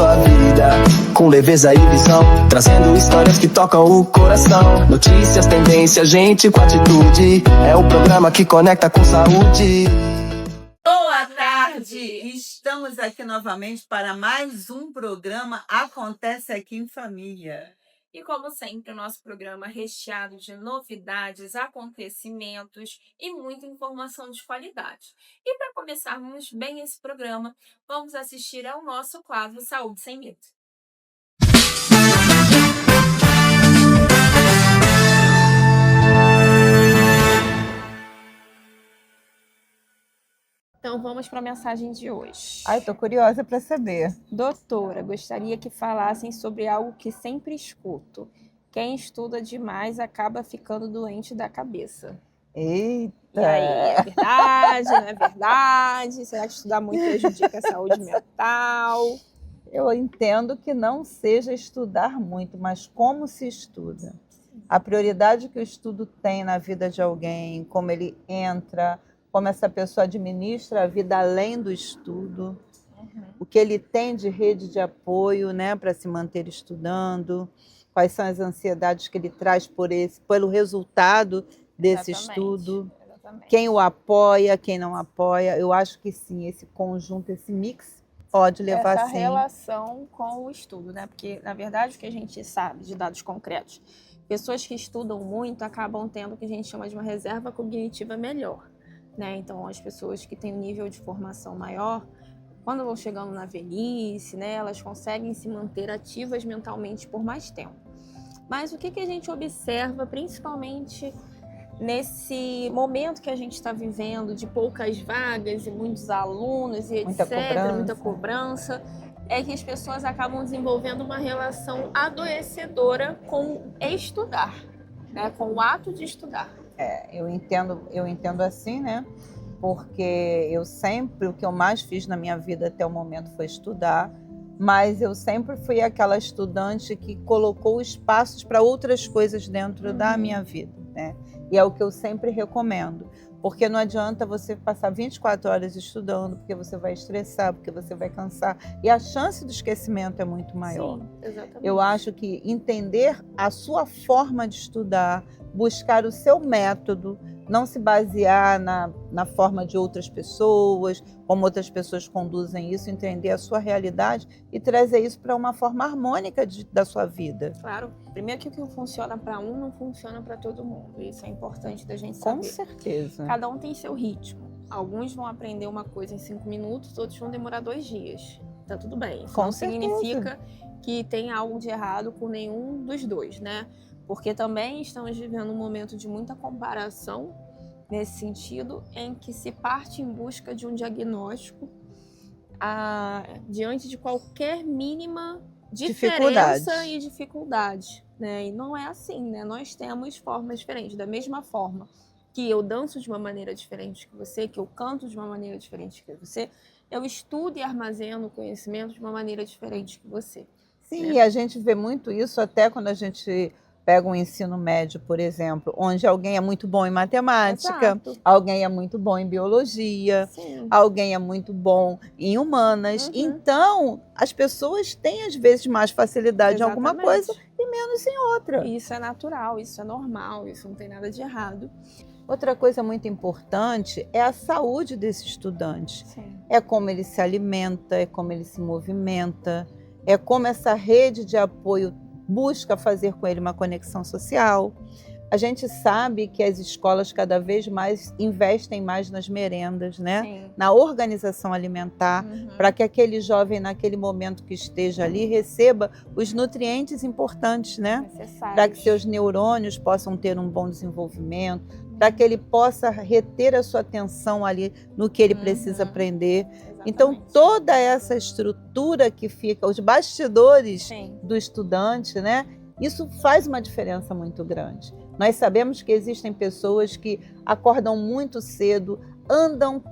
sua vida, com leveza e visão, trazendo histórias que tocam o coração. Notícias, tendências, gente com atitude, é o programa que conecta com saúde. Boa tarde! Estamos aqui novamente para mais um programa Acontece Aqui em Família. E como sempre, o nosso programa é recheado de novidades, acontecimentos e muita informação de qualidade. E para começarmos bem esse programa, vamos assistir ao nosso quadro Saúde Sem Medo. Então vamos para a mensagem de hoje. Ai, tô curiosa para saber. Doutora, gostaria que falassem sobre algo que sempre escuto. Quem estuda demais acaba ficando doente da cabeça. Eita! E aí, é verdade, não é verdade? Será que estudar muito prejudica a saúde mental? Eu entendo que não seja estudar muito, mas como se estuda. A prioridade que o estudo tem na vida de alguém, como ele entra, como essa pessoa administra a vida além do estudo, o que ele tem de rede de apoio, né, para se manter estudando, quais são as ansiedades que ele traz pelo resultado desse estudo, quem o apoia, quem não apoia. Eu acho que sim, esse conjunto, esse mix pode levar essa sim. relação com o estudo, né? Porque, na verdade, o que a gente sabe de dados concretos, pessoas que estudam muito acabam tendo o que a gente chama de uma reserva cognitiva melhor. Né? Então, as pessoas que têm um nível de formação maior, quando vão chegando na velhice, né, elas conseguem se manter ativas mentalmente por mais tempo. Mas o que a gente observa, principalmente nesse momento que a gente está vivendo, de poucas vagas e muitos alunos e Muita etc., muita cobrança, é que as pessoas acabam desenvolvendo uma relação adoecedora com estudar, né, com o ato de estudar. Eu entendo assim, né? Porque o que eu mais fiz na minha vida até o momento foi estudar, mas eu sempre fui aquela estudante que colocou espaços para outras coisas dentro da minha vida, né? E é o que eu sempre recomendo, porque não adianta você passar 24 horas estudando, porque você vai estressar, porque você vai cansar, e a chance do esquecimento é muito maior. Sim, exatamente. Eu acho que entender a sua forma de estudar, buscar o seu método, não se basear na forma de outras pessoas, como outras pessoas conduzem isso, entender a sua realidade e trazer isso para uma forma harmônica da sua vida. Claro, primeiro que o que funciona para um não funciona para todo mundo, isso é importante da gente saber. Com certeza. Cada um tem seu ritmo, alguns vão aprender uma coisa em 5 minutos, outros vão demorar 2 dias, tá tudo bem, isso não significa que tem algo de errado com nenhum dos dois, né? Porque também estamos vivendo um momento de muita comparação nesse sentido, em que se parte em busca de um diagnóstico diante de qualquer mínima diferença e dificuldade, né? E não é assim, né? Nós temos formas diferentes, da mesma forma que eu danço de uma maneira diferente que você, que eu canto de uma maneira diferente que você, eu estudo e armazeno conhecimento de uma maneira diferente que você. Sim, né? E a gente vê muito isso até quando a gente pega um ensino médio, por exemplo, onde alguém é muito bom em matemática, alguém é muito bom em biologia, alguém é muito bom em humanas. Então, as pessoas têm, às vezes, mais facilidade em alguma coisa e menos em outra. Isso é natural, isso é normal, isso não tem nada de errado. Outra coisa muito importante é a saúde desse estudante. É como ele se alimenta, é como ele se movimenta, é como essa rede de apoio busca fazer com ele uma conexão social. A gente sabe que as escolas cada vez mais investem mais nas merendas, né? Na organização alimentar, para que aquele jovem, naquele momento que esteja ali, receba os nutrientes importantes, né? Para que seus neurônios possam ter um bom desenvolvimento, para que ele possa reter a sua atenção ali no que ele precisa aprender. Então, toda essa estrutura que fica, os bastidores do estudante, né? Isso faz uma diferença muito grande. Nós sabemos que existem pessoas que acordam muito cedo, andam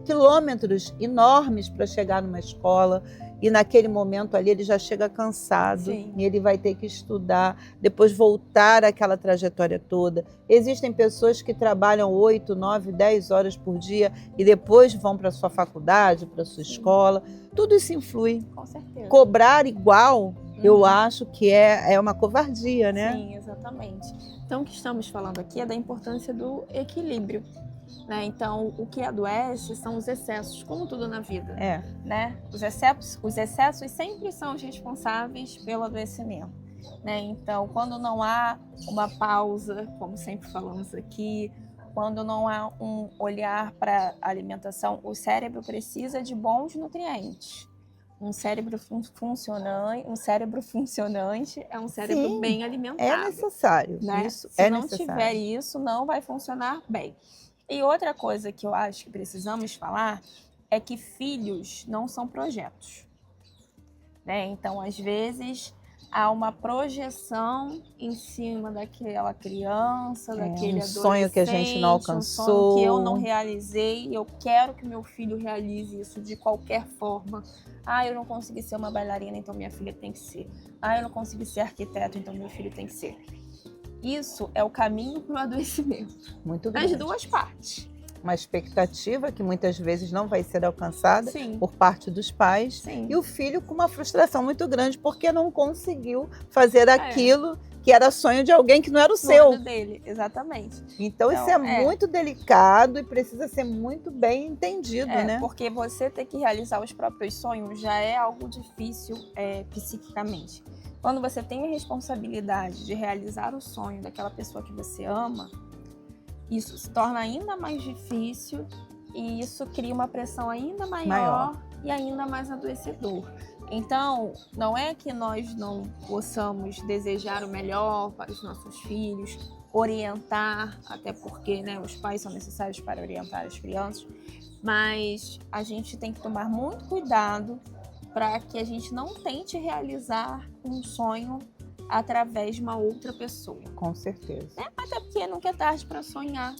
quilômetros enormes para chegar numa escola, e naquele momento ali ele já chega cansado. Sim. E ele vai ter que estudar, depois voltar àquela trajetória toda. Existem pessoas que trabalham 8, 9, 10 horas por dia e depois vão para a sua faculdade, para a sua escola. Tudo isso influi. Com certeza. Cobrar igual, eu acho que é uma covardia, né? Sim, exatamente. Então, o que estamos falando aqui é da importância do equilíbrio, né? Então, o que adoece são os excessos, como tudo na vida, né? Os excessos sempre são os responsáveis pelo adoecimento, né? Então, quando não há uma pausa, como sempre falamos aqui, quando não há um olhar para a alimentação, o cérebro precisa de bons nutrientes. Um cérebro funcionante é um cérebro Sim, bem alimentado. É necessário. Né? Isso Se é não necessário. tiver isso, não vai funcionar bem. E outra coisa que eu acho que precisamos falar é que filhos não são projetos, né? Então, às vezes, há uma projeção em cima daquela criança, daquele adolescente, sonho que a gente não alcançou, um sonho que eu não realizei, e eu quero que meu filho realize isso de qualquer forma. Eu não consegui ser uma bailarina, então minha filha tem que ser. Eu não consegui ser arquiteto, então meu filho tem que ser. Isso é o caminho para o adoecimento. Muito das grande. duas partes. Uma expectativa que muitas vezes não vai ser alcançada Sim. por parte dos pais. Sim. E o filho com uma frustração muito grande porque não conseguiu fazer aquilo que era sonho de alguém que não era o seu. Sonho dele, exatamente. Então isso é muito delicado e precisa ser muito bem entendido, né? Porque você ter que realizar os próprios sonhos já é algo difícil psiquicamente. Quando você tem a responsabilidade de realizar o sonho daquela pessoa que você ama, isso se torna ainda mais difícil e isso cria uma pressão ainda maior. E ainda mais adoecedor. Então, não é que nós não possamos desejar o melhor para os nossos filhos, orientar, até porque, né, os pais são necessários para orientar as crianças, mas a gente tem que tomar muito cuidado para que a gente não tente realizar um sonho através de uma outra pessoa. Com certeza. Até porque nunca é tarde para sonhar.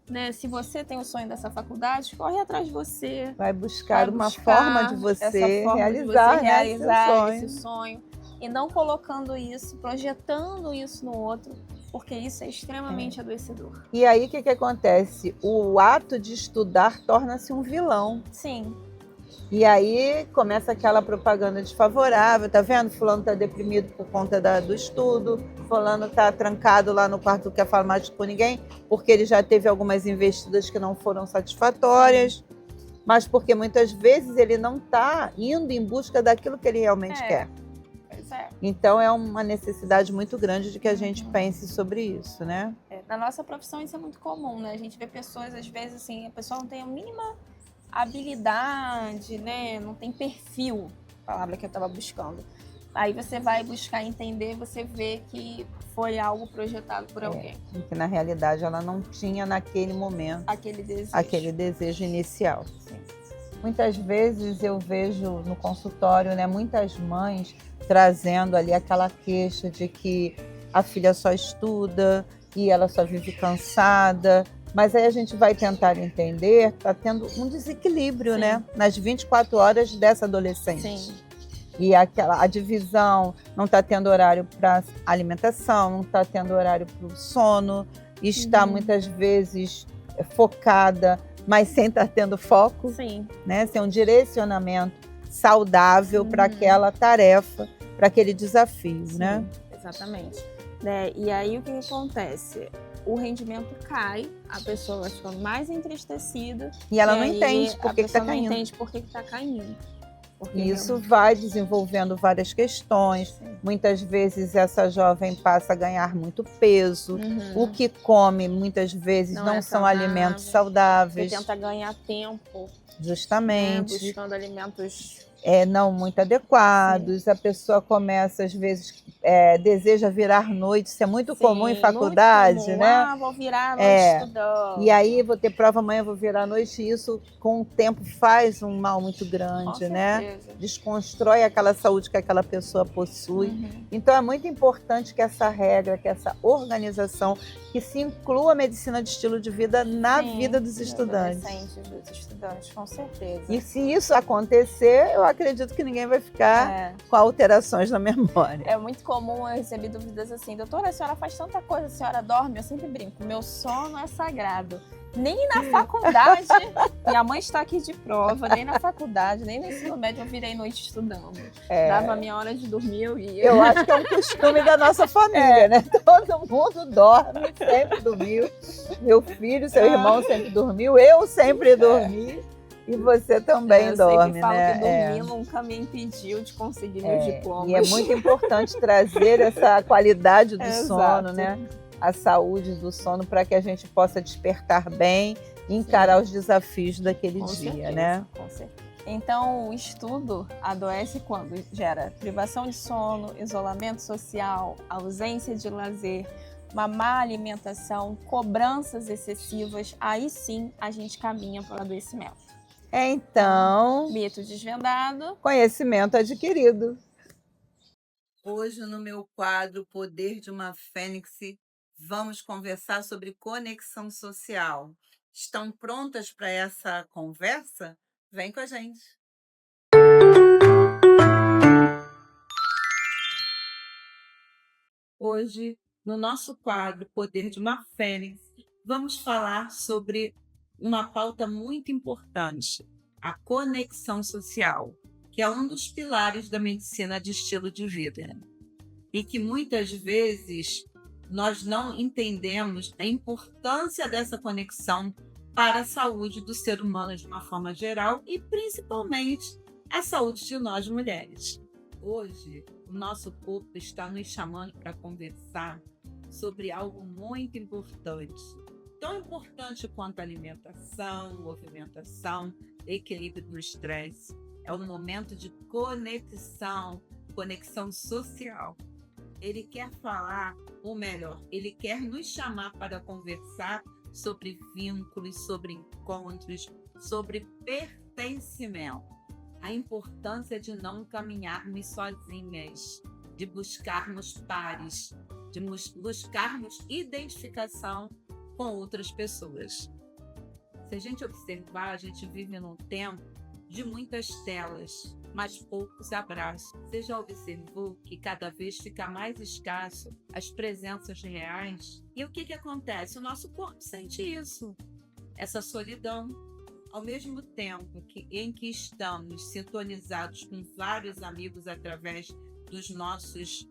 Né? Se você tem o sonho dessa faculdade, corre atrás de você. Vai buscar uma forma de você realizar esse sonho. E não colocando isso, projetando isso no outro, porque isso é extremamente adoecedor. E aí o que acontece? O ato de estudar torna-se um vilão. Sim. E aí começa aquela propaganda desfavorável, tá vendo? Fulano tá deprimido por conta do estudo, fulano tá trancado lá no quarto, não quer falar mais com ninguém, porque ele já teve algumas investidas que não foram satisfatórias, mas porque muitas vezes ele não tá indo em busca daquilo que ele realmente quer. Pois é. Então é uma necessidade muito grande de que a gente pense sobre isso, né? Na nossa profissão isso é muito comum, né? A gente vê pessoas, às vezes, assim, a pessoa não tem a mínima habilidade, né? Não tem perfil, a palavra que eu estava buscando. Aí você vai buscar entender, você vê que foi algo projetado por alguém. E que na realidade ela não tinha naquele momento aquele desejo inicial. Sim. Muitas vezes eu vejo no consultório, né, muitas mães trazendo ali aquela queixa de que a filha só estuda e ela só vive cansada. Mas aí a gente vai tentar entender, está tendo um desequilíbrio, né? Nas 24 horas dessa adolescente. Sim. E a divisão, não está tendo horário para alimentação, não está tendo horário para o sono, está muitas vezes focada, mas sem estar tendo foco. Sim. Né? Sem um direcionamento saudável para aquela tarefa, para aquele desafio. Sim, né? Exatamente. E aí o que acontece? O rendimento cai, a pessoa vai ficando mais entristecida. E ela não entende por que está caindo. Não entende por que está caindo. E isso vai desenvolvendo várias questões. Sim. Muitas vezes essa jovem passa a ganhar muito peso. O que come, muitas vezes, não são alimentos saudáveis. Você tenta ganhar tempo. Justamente. Buscando alimentos... não muito adequados. Sim. A pessoa começa, às vezes, deseja virar noite, isso é muito comum em Sim, faculdade, muito comum. né? Vou virar a noite estudando. E aí vou ter prova amanhã, vou virar à noite, e isso com o tempo faz um mal muito grande, né? certeza. Desconstrói aquela saúde que aquela pessoa possui. Então é muito importante que essa regra, que essa organização, que se inclua a medicina de estilo de vida na vida dos estudantes. Dos estudantes, com certeza. E se isso acontecer, eu acredito que ninguém vai ficar com alterações na memória. É muito comum eu receber dúvidas assim: doutora, a senhora faz tanta coisa, a senhora dorme? Eu sempre brinco, meu sono é sagrado. Nem na faculdade, minha mãe está aqui de prova, nem na faculdade, nem no ensino médio eu virei noite estudando. Dava a minha hora de dormir, eu ia. Eu acho que é um costume da nossa família, né? Todo mundo dorme, sempre dormiu. Meu filho, seu irmão sempre dormiu, eu sempre dormi. E você também dorme, Eu sempre falo né? que dormir nunca me impediu de conseguir meu diploma. E é muito importante trazer essa qualidade do sono, né? A saúde do sono, para que a gente possa despertar bem e encarar os desafios daquele dia, né? Com certeza. Então, o estudo adoece quando gera privação de sono, isolamento social, ausência de lazer, uma má alimentação, cobranças excessivas. Aí sim a gente caminha para o adoecimento. Então, mito desvendado, conhecimento adquirido. Hoje, no meu quadro Poder de uma Fênix, vamos conversar sobre conexão social. Estão prontas para essa conversa? Vem com a gente. Hoje, no nosso quadro Poder de uma Fênix, vamos falar sobre uma pauta muito importante, a conexão social, que é um dos pilares da medicina de estilo de vida. E que muitas vezes nós não entendemos a importância dessa conexão para a saúde do ser humano de uma forma geral e principalmente a saúde de nós mulheres. Hoje, o nosso corpo está nos chamando para conversar sobre algo muito importante. Tão importante quanto a alimentação, movimentação, equilíbrio do estresse. É um momento de conexão social. Ele quer falar, ou melhor, ele quer nos chamar para conversar sobre vínculos, sobre encontros, sobre pertencimento. A importância de não caminharmos sozinhas, de buscarmos pares, de buscarmos identificação com outras pessoas. Se a gente observar, a gente vive num tempo de muitas telas, mas poucos abraços. Você já observou que cada vez fica mais escasso as presenças reais? E o que acontece? O nosso corpo sente isso, essa solidão. Ao mesmo tempo em que estamos sintonizados com vários amigos através dos nossos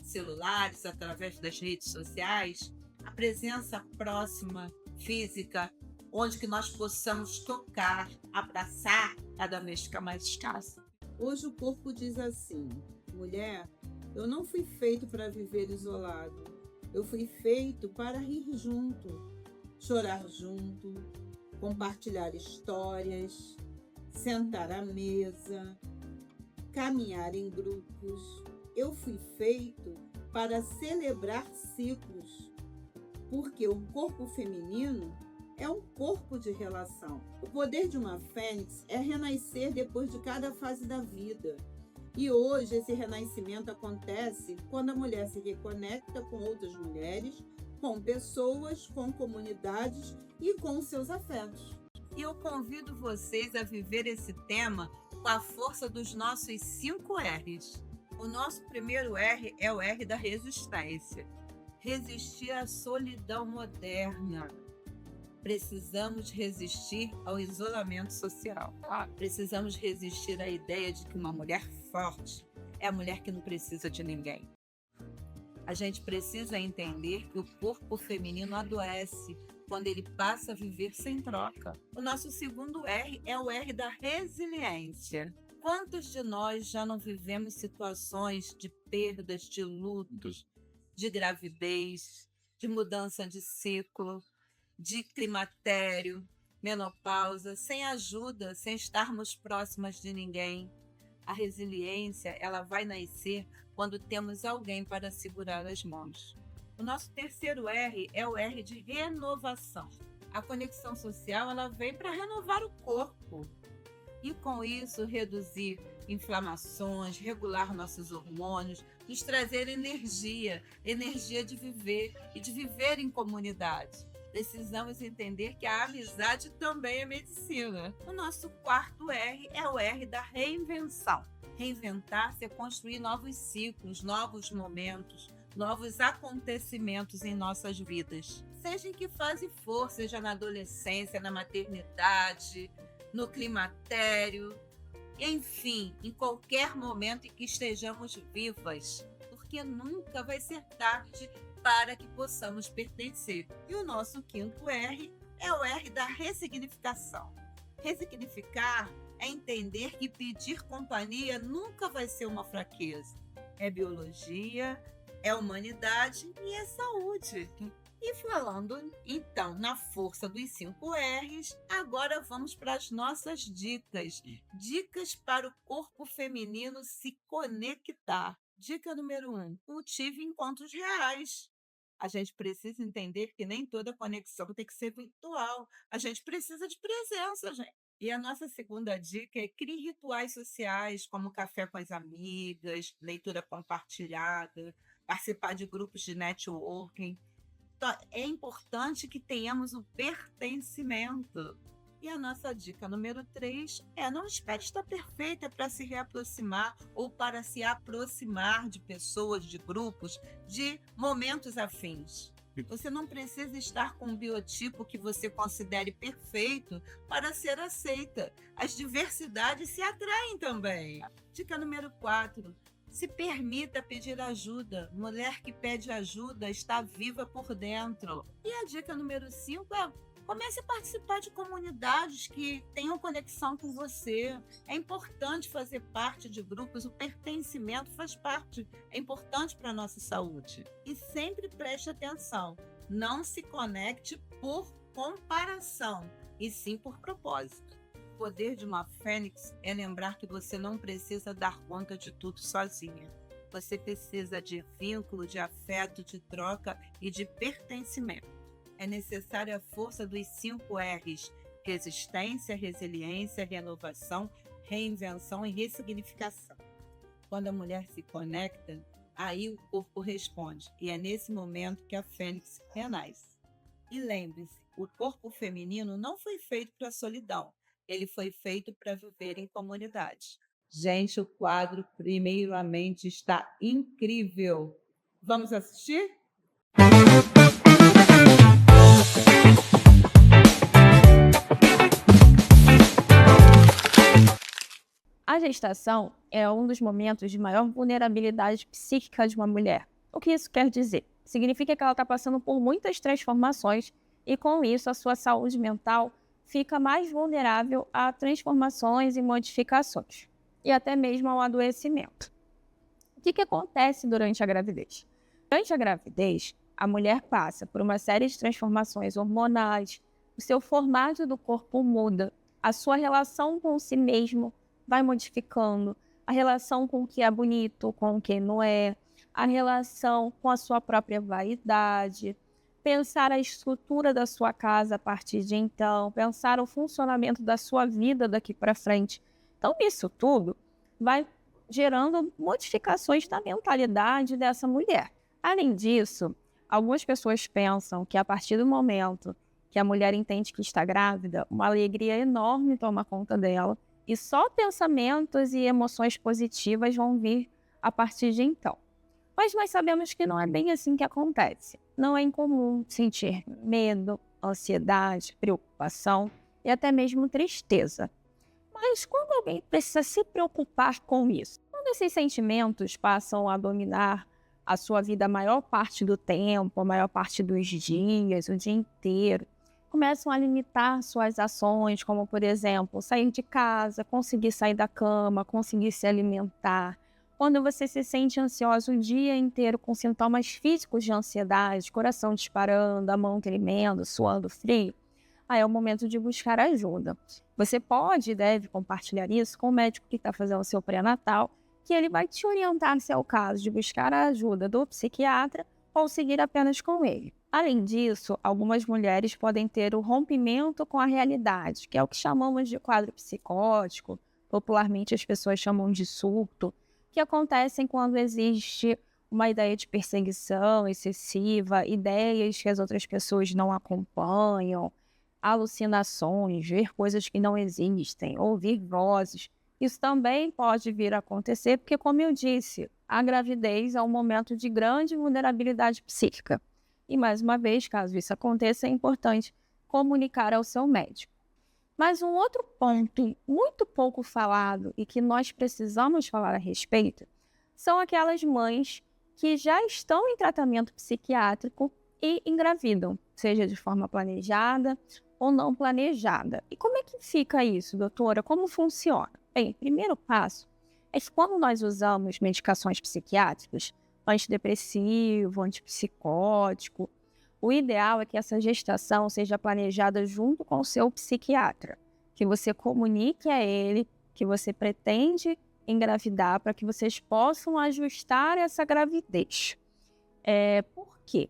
celulares, através das redes sociais, a presença próxima, física, onde que nós possamos tocar, abraçar, cada vez fica mais escassa. Hoje o corpo diz assim: mulher, eu não fui feito para viver isolado. Eu fui feito para rir junto, chorar junto, compartilhar histórias, sentar à mesa, caminhar em grupos. Eu fui feito para celebrar ciclos, porque o corpo feminino é um corpo de relação. O poder de uma fênix é renascer depois de cada fase da vida. E hoje esse renascimento acontece quando a mulher se reconecta com outras mulheres, com pessoas, com comunidades e com seus afetos. E eu convido vocês a viver esse tema com a força dos nossos 5 R's. O nosso primeiro R é o R da resistência. Resistir à solidão moderna. Precisamos resistir ao isolamento social. Precisamos resistir à ideia de que uma mulher forte é a mulher que não precisa de ninguém. A gente precisa entender que o corpo feminino adoece quando ele passa a viver sem troca. O nosso segundo R é o R da resiliência. Quantos de nós já não vivemos situações de perdas, de lutos, de gravidez, de mudança de ciclo, de climatério, menopausa, sem ajuda, sem estarmos próximas de ninguém? A resiliência, ela vai nascer quando temos alguém para segurar as mãos. O nosso terceiro R é o R de renovação. A conexão social ela vem para renovar o corpo e, com isso, reduzir inflamações, regular nossos hormônios, nos trazer energia de viver e de viver em comunidade. Precisamos entender que a amizade também é medicina. O nosso quarto R é o R da reinvenção. Reinventar-se é construir novos ciclos, novos momentos, novos acontecimentos em nossas vidas. Seja em que fase for, seja na adolescência, na maternidade, no climatério, enfim, em qualquer momento em que estejamos vivas, porque nunca vai ser tarde para que possamos pertencer. E o nosso quinto R é o R da ressignificação. Ressignificar é entender que pedir companhia nunca vai ser uma fraqueza. É biologia, é humanidade e é saúde. E falando, então, na força dos 5 R's, agora vamos para as nossas dicas. Dicas para o corpo feminino se conectar. Dica número 1. Cultive encontros reais. A gente precisa entender que nem toda conexão tem que ser virtual. A gente precisa de presença, gente. E a nossa segunda dica é crie rituais sociais, como café com as amigas, leitura compartilhada, participar de grupos de networking. Então, é importante que tenhamos o pertencimento. E a nossa dica número 3 é não espere estar perfeita para se reaproximar ou para se aproximar de pessoas, de grupos, de momentos afins. Você não precisa estar com um biotipo que você considere perfeito para ser aceita. As diversidades se atraem também. Dica número 4. Se permita pedir ajuda. Mulher que pede ajuda está viva por dentro. E a dica número 5 é comece a participar de comunidades que tenham conexão com você. É importante fazer parte de grupos, o pertencimento faz parte, é importante para a nossa saúde. E sempre preste atenção, não se conecte por comparação, e sim por propósito. O poder de uma fênix é lembrar que você não precisa dar conta de tudo sozinha. Você precisa de vínculo, de afeto, de troca e de pertencimento. É necessária a força dos 5 R's: resistência, resiliência, renovação, reinvenção e ressignificação. Quando a mulher se conecta, aí o corpo responde, e é nesse momento que a fênix renasce. E lembre-se, o corpo feminino não foi feito para a solidão, ele foi feito para viver em comunidade. Gente, o quadro, primeiramente, está incrível. Vamos assistir? A gestação é um dos momentos de maior vulnerabilidade psíquica de uma mulher. O que isso quer dizer? Significa que ela está passando por muitas transformações e, com isso, a sua saúde mental fica mais vulnerável a transformações e modificações, e até mesmo ao adoecimento. O que acontece durante a gravidez? Durante a gravidez, a mulher passa por uma série de transformações hormonais, o seu formato do corpo muda, a sua relação com si mesmo vai modificando, a relação com o que é bonito, com o que não é, a relação com a sua própria vaidade, pensar a estrutura da sua casa a partir de então, pensar o funcionamento da sua vida daqui para frente. Então, isso tudo vai gerando modificações na mentalidade dessa mulher. Além disso, algumas pessoas pensam que a partir do momento que a mulher entende que está grávida, uma alegria enorme toma conta dela, e só pensamentos e emoções positivas vão vir a partir de então. Mas nós sabemos que não é bem assim que acontece. Não é incomum sentir medo, ansiedade, preocupação e até mesmo tristeza. Mas quando alguém precisa se preocupar com isso? Quando esses sentimentos passam a dominar a sua vida a maior parte do tempo, a maior parte dos dias, o dia inteiro, começam a limitar suas ações, como, por exemplo, sair de casa, conseguir sair da cama, conseguir se alimentar. Quando você se sente ansioso o dia inteiro com sintomas físicos de ansiedade, coração disparando, a mão tremendo, suando frio, aí é o momento de buscar ajuda. Você pode e deve compartilhar isso com o médico que está fazendo o seu pré-natal que ele vai te orientar, se é o caso, de buscar a ajuda do psiquiatra ou seguir apenas com ele. Além disso, algumas mulheres podem ter o rompimento com a realidade, que é o que chamamos de quadro psicótico, popularmente as pessoas chamam de surto, que acontecem quando existe uma ideia de perseguição excessiva, ideias que as outras pessoas não acompanham, alucinações, ver coisas que não existem, ouvir vozes. Isso também pode vir a acontecer porque, como eu disse, a gravidez é um momento de grande vulnerabilidade psíquica. E, mais uma vez, caso isso aconteça, é importante comunicar ao seu médico. Mas um outro ponto muito pouco falado e que nós precisamos falar a respeito são aquelas mães que já estão em tratamento psiquiátrico e engravidam, seja de forma planejada ou não planejada. E como é que fica isso, doutora? Como funciona? Bem, o primeiro passo é que quando nós usamos medicações psiquiátricas, antidepressivo, antipsicótico, o ideal é que essa gestação seja planejada junto com o seu psiquiatra, que você comunique a ele que você pretende engravidar para que vocês possam ajustar essa gravidez. Por quê?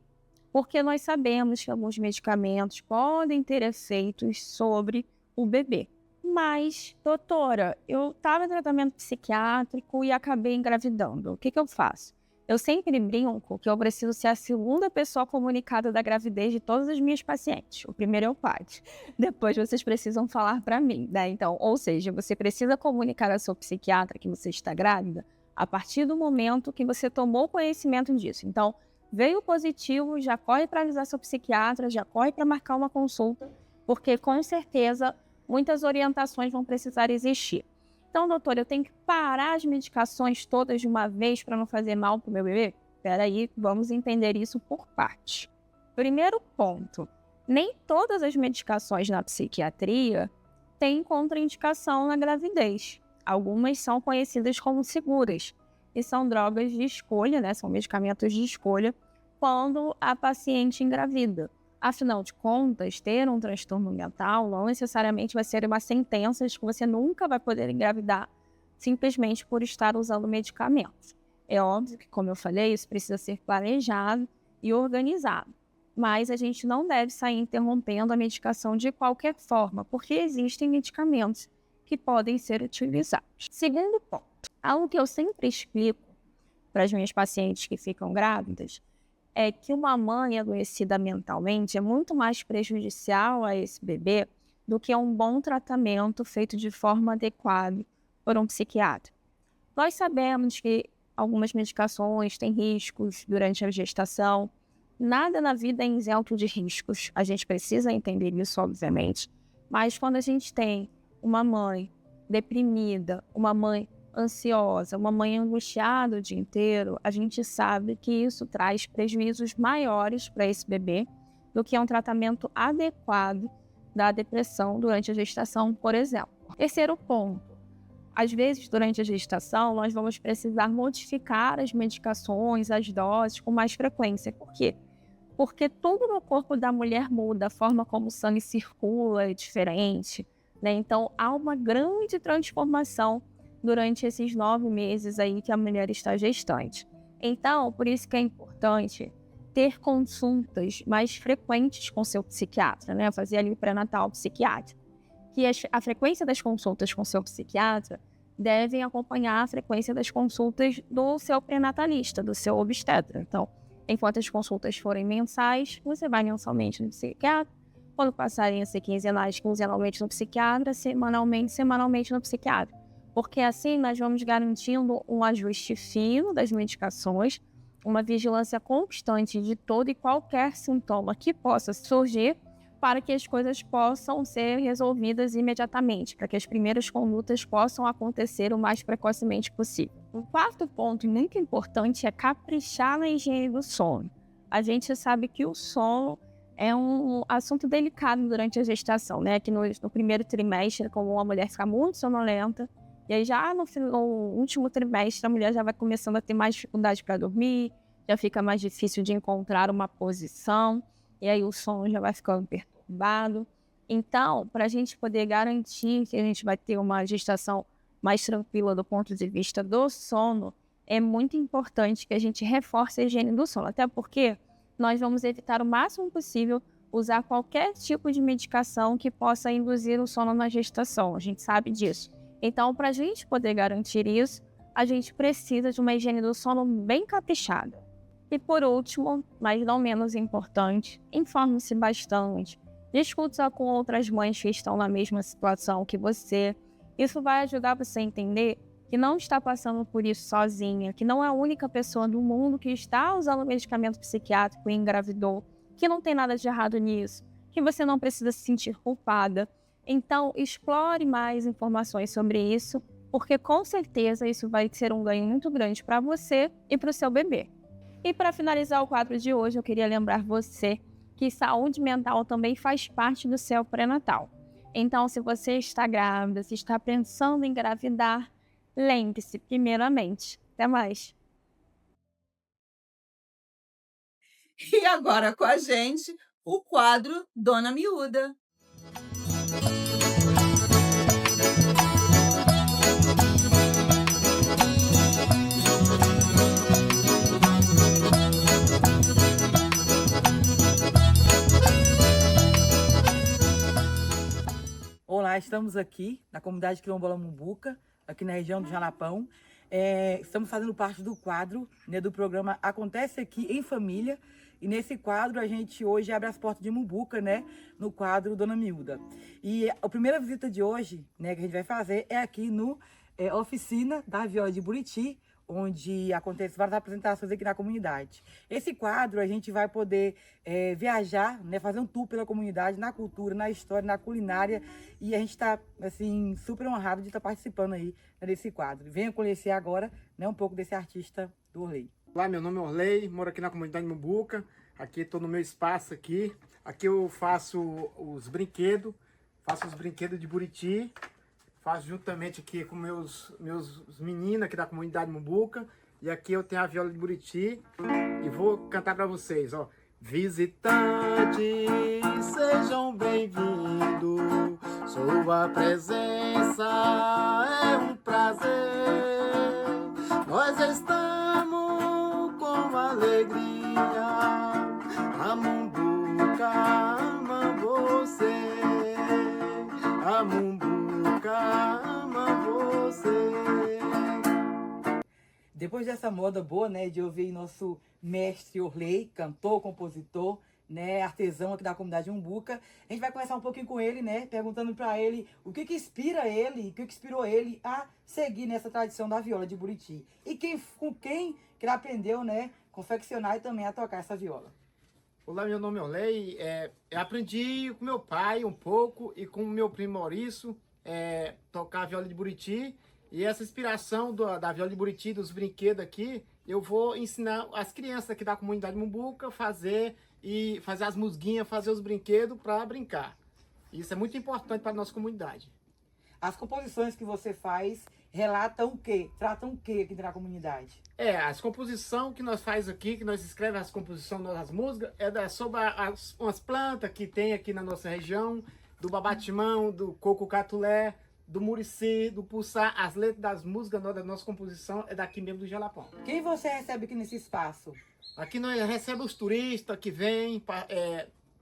Porque nós sabemos que alguns medicamentos podem ter efeitos sobre o bebê. Mas, doutora, eu estava em tratamento psiquiátrico e acabei engravidando. O que eu faço? Eu sempre brinco que eu preciso ser a segunda pessoa comunicada da gravidez de todas as minhas pacientes. O primeiro é o pai. Depois vocês precisam falar para mim, né? Então, ou seja, você precisa comunicar ao seu psiquiatra que você está grávida a partir do momento que você tomou conhecimento disso. Então, veio positivo, já corre para avisar seu psiquiatra, já corre para marcar uma consulta, porque com certeza muitas orientações vão precisar existir. Então, doutora, eu tenho que parar as medicações todas de uma vez para não fazer mal para o meu bebê? Espera aí, vamos entender isso por parte. Primeiro ponto, nem todas as medicações na psiquiatria têm contraindicação na gravidez. Algumas são conhecidas como seguras e são drogas de escolha, né? São medicamentos de escolha quando a paciente engravida. Afinal de contas, ter um transtorno mental não necessariamente vai ser uma sentença de que você nunca vai poder engravidar simplesmente por estar usando medicamentos. É óbvio que, como eu falei, isso precisa ser planejado e organizado. Mas a gente não deve sair interrompendo a medicação de qualquer forma, porque existem medicamentos que podem ser utilizados. Segundo ponto, algo que eu sempre explico para as minhas pacientes que ficam grávidas é que uma mãe adoecida mentalmente é muito mais prejudicial a esse bebê do que um bom tratamento feito de forma adequada por um psiquiatra. Nós sabemos que algumas medicações têm riscos durante a gestação. Nada na vida é isento de riscos. A gente precisa entender isso, obviamente. Mas quando a gente tem uma mãe deprimida, uma mãe ansiosa, uma mãe angustiada o dia inteiro, a gente sabe que isso traz prejuízos maiores para esse bebê do que um tratamento adequado da depressão durante a gestação, por exemplo. Terceiro ponto, às vezes durante a gestação nós vamos precisar modificar as medicações, as doses com mais frequência. Por quê? Porque tudo no corpo da mulher muda, a forma como o sangue circula é diferente, né? Então há uma grande transformação durante esses 9 meses aí que a mulher está gestante. Então, por isso que é importante ter consultas mais frequentes com seu psiquiatra, né? Fazer ali o pré-natal psiquiátrico. Que a frequência das consultas com seu psiquiatra devem acompanhar a frequência das consultas do seu pré-natalista, do seu obstetra. Então, enquanto as consultas forem mensais, você vai mensalmente no psiquiatra. Quando passarem a ser quinzenais, quinzenalmente no psiquiatra, semanalmente no psiquiatra. Porque assim nós vamos garantindo um ajuste fino das medicações, uma vigilância constante de todo e qualquer sintoma que possa surgir para que as coisas possam ser resolvidas imediatamente, para que as primeiras condutas possam acontecer o mais precocemente possível. Um quarto ponto muito importante é caprichar na higiene do sono. A gente sabe que o sono é um assunto delicado durante a gestação, né? Que no primeiro trimestre, como a mulher fica muito sonolenta, e aí já no último trimestre a mulher já vai começando a ter mais dificuldade para dormir, já fica mais difícil de encontrar uma posição, e aí o sono já vai ficando perturbado. Então, para a gente poder garantir que a gente vai ter uma gestação mais tranquila do ponto de vista do sono, é muito importante que a gente reforce a higiene do sono, até porque nós vamos evitar o máximo possível usar qualquer tipo de medicação que possa induzir o sono na gestação, a gente sabe disso. Então, para a gente poder garantir isso, a gente precisa de uma higiene do sono bem caprichada. E por último, mas não menos importante, informe-se bastante, discuta com outras mães que estão na mesma situação que você. Isso vai ajudar você a entender que não está passando por isso sozinha, que não é a única pessoa do mundo que está usando medicamento psiquiátrico e engravidou, que não tem nada de errado nisso, que você não precisa se sentir culpada. Então, explore mais informações sobre isso, porque com certeza isso vai ser um ganho muito grande para você e para o seu bebê. E para finalizar o quadro de hoje, eu queria lembrar você que saúde mental também faz parte do seu pré-natal. Então, se você está grávida, se está pensando em engravidar, lembre-se, primeiramente. Até mais. E agora com a gente, o quadro Dona Miúda. Olá, estamos aqui na comunidade quilombola Mumbuca, aqui na região do Jalapão. Estamos fazendo parte do quadro, né, do programa Acontece Aqui em Família. E nesse quadro a gente hoje abre as portas de Mumbuca, né, no quadro Dona Miúda. E a primeira visita de hoje, né, que a gente vai fazer é aqui no oficina da Viola de Buriti, onde acontecem várias apresentações aqui na comunidade. Esse quadro a gente vai poder viajar, né, fazer um tour pela comunidade, na cultura, na história, na culinária, e a gente está assim, super honrado de estar participando aí, né, desse quadro. Venha conhecer agora, né, um pouco desse artista do Orley. Olá, meu nome é Orley, moro aqui na comunidade Mumbuca, aqui estou no meu espaço aqui eu faço os brinquedos de Buriti, faço juntamente aqui com meus meninos aqui da comunidade Mumbuca. E aqui eu tenho a viola de Buriti e vou cantar para vocês, ó. Visitantes, sejam bem-vindos. Sua presença é um prazer. Nós estamos com alegria. A Mumbuca ama você. A Mumbuca ama você. Depois dessa moda boa, né, de ouvir nosso mestre Orley, cantor, compositor, né, artesão aqui da comunidade Mumbuca, a gente vai conversar um pouquinho com ele, né, perguntando para ele o que inspira ele, o que inspirou ele a seguir nessa tradição da viola de Buriti. E com quem que ele aprendeu, né, confeccionar e também a tocar essa viola. Olá, meu nome é Orley. Eu aprendi com meu pai um pouco e com o meu primo Maurício tocar a viola de Buriti. E essa inspiração da viola de Buriti, dos brinquedos aqui, eu vou ensinar as crianças aqui da comunidade Mumbuca a fazer as musguinhas, fazer os brinquedos para brincar. Isso é muito importante para a nossa comunidade. As composições que você faz relatam o quê? Tratam o quê aqui na comunidade? As composições que nós faz aqui, que nós escrevemos as composições das músicas, sobre umas plantas que tem aqui na nossa região, do babatimão, do coco catulé, do murici, do pulsar. As letras das músicas da nossa composição é daqui mesmo do Jalapão. Quem você recebe aqui nesse espaço? Aqui nós recebemos os turistas que vêm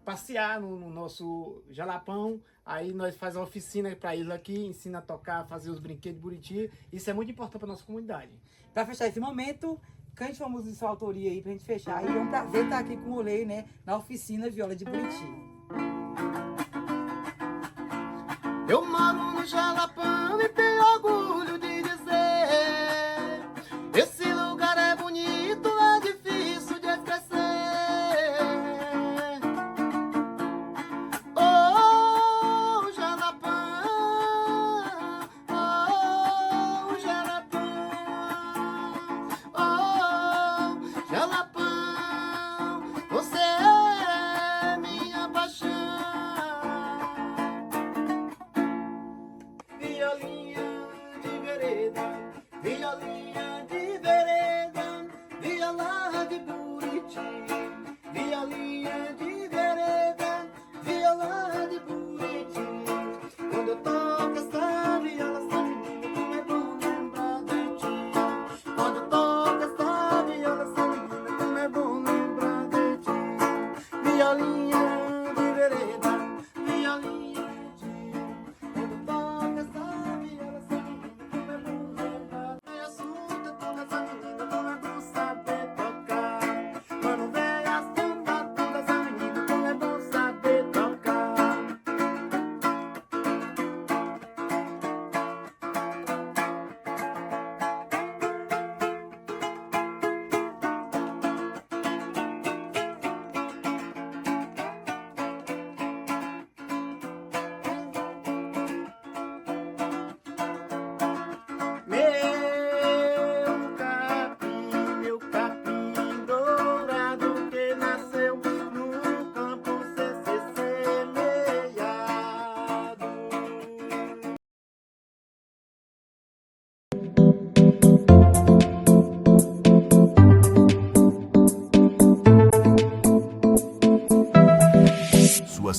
passear no nosso Jalapão. Aí nós fazemos uma oficina para eles aqui, ensina a tocar, fazer os brinquedos de Buriti. Isso é muito importante para nossa comunidade. Para fechar esse momento, cante uma música de sua autoria aí pra gente fechar. E é um prazer estar aqui com o Orley, né, na oficina Viola de Buriti. Eu moro no Jalapão e tenho orgulho de dizer: esse lugar é bonito, é difícil de esquecer. Oh, Jalapão, oh, Jalapão, oh, Jalapão, você é minha paixão. Violinha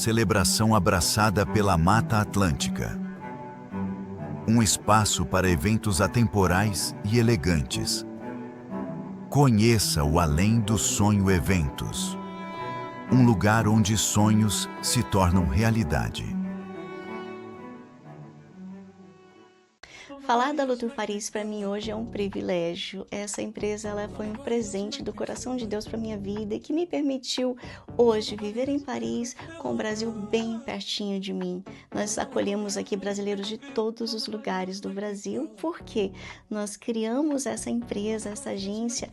celebração abraçada pela Mata Atlântica. Um espaço para eventos atemporais e elegantes. Conheça o Além do Sonho Eventos. Um lugar onde sonhos se tornam realidade. Falar da Luto Paris para mim hoje é um privilégio. Essa empresa ela foi um presente do coração de Deus para minha vida e que me permitiu hoje viver em Paris com o Brasil bem pertinho de mim. Nós acolhemos aqui brasileiros de todos os lugares do Brasil porque nós criamos essa empresa, essa agência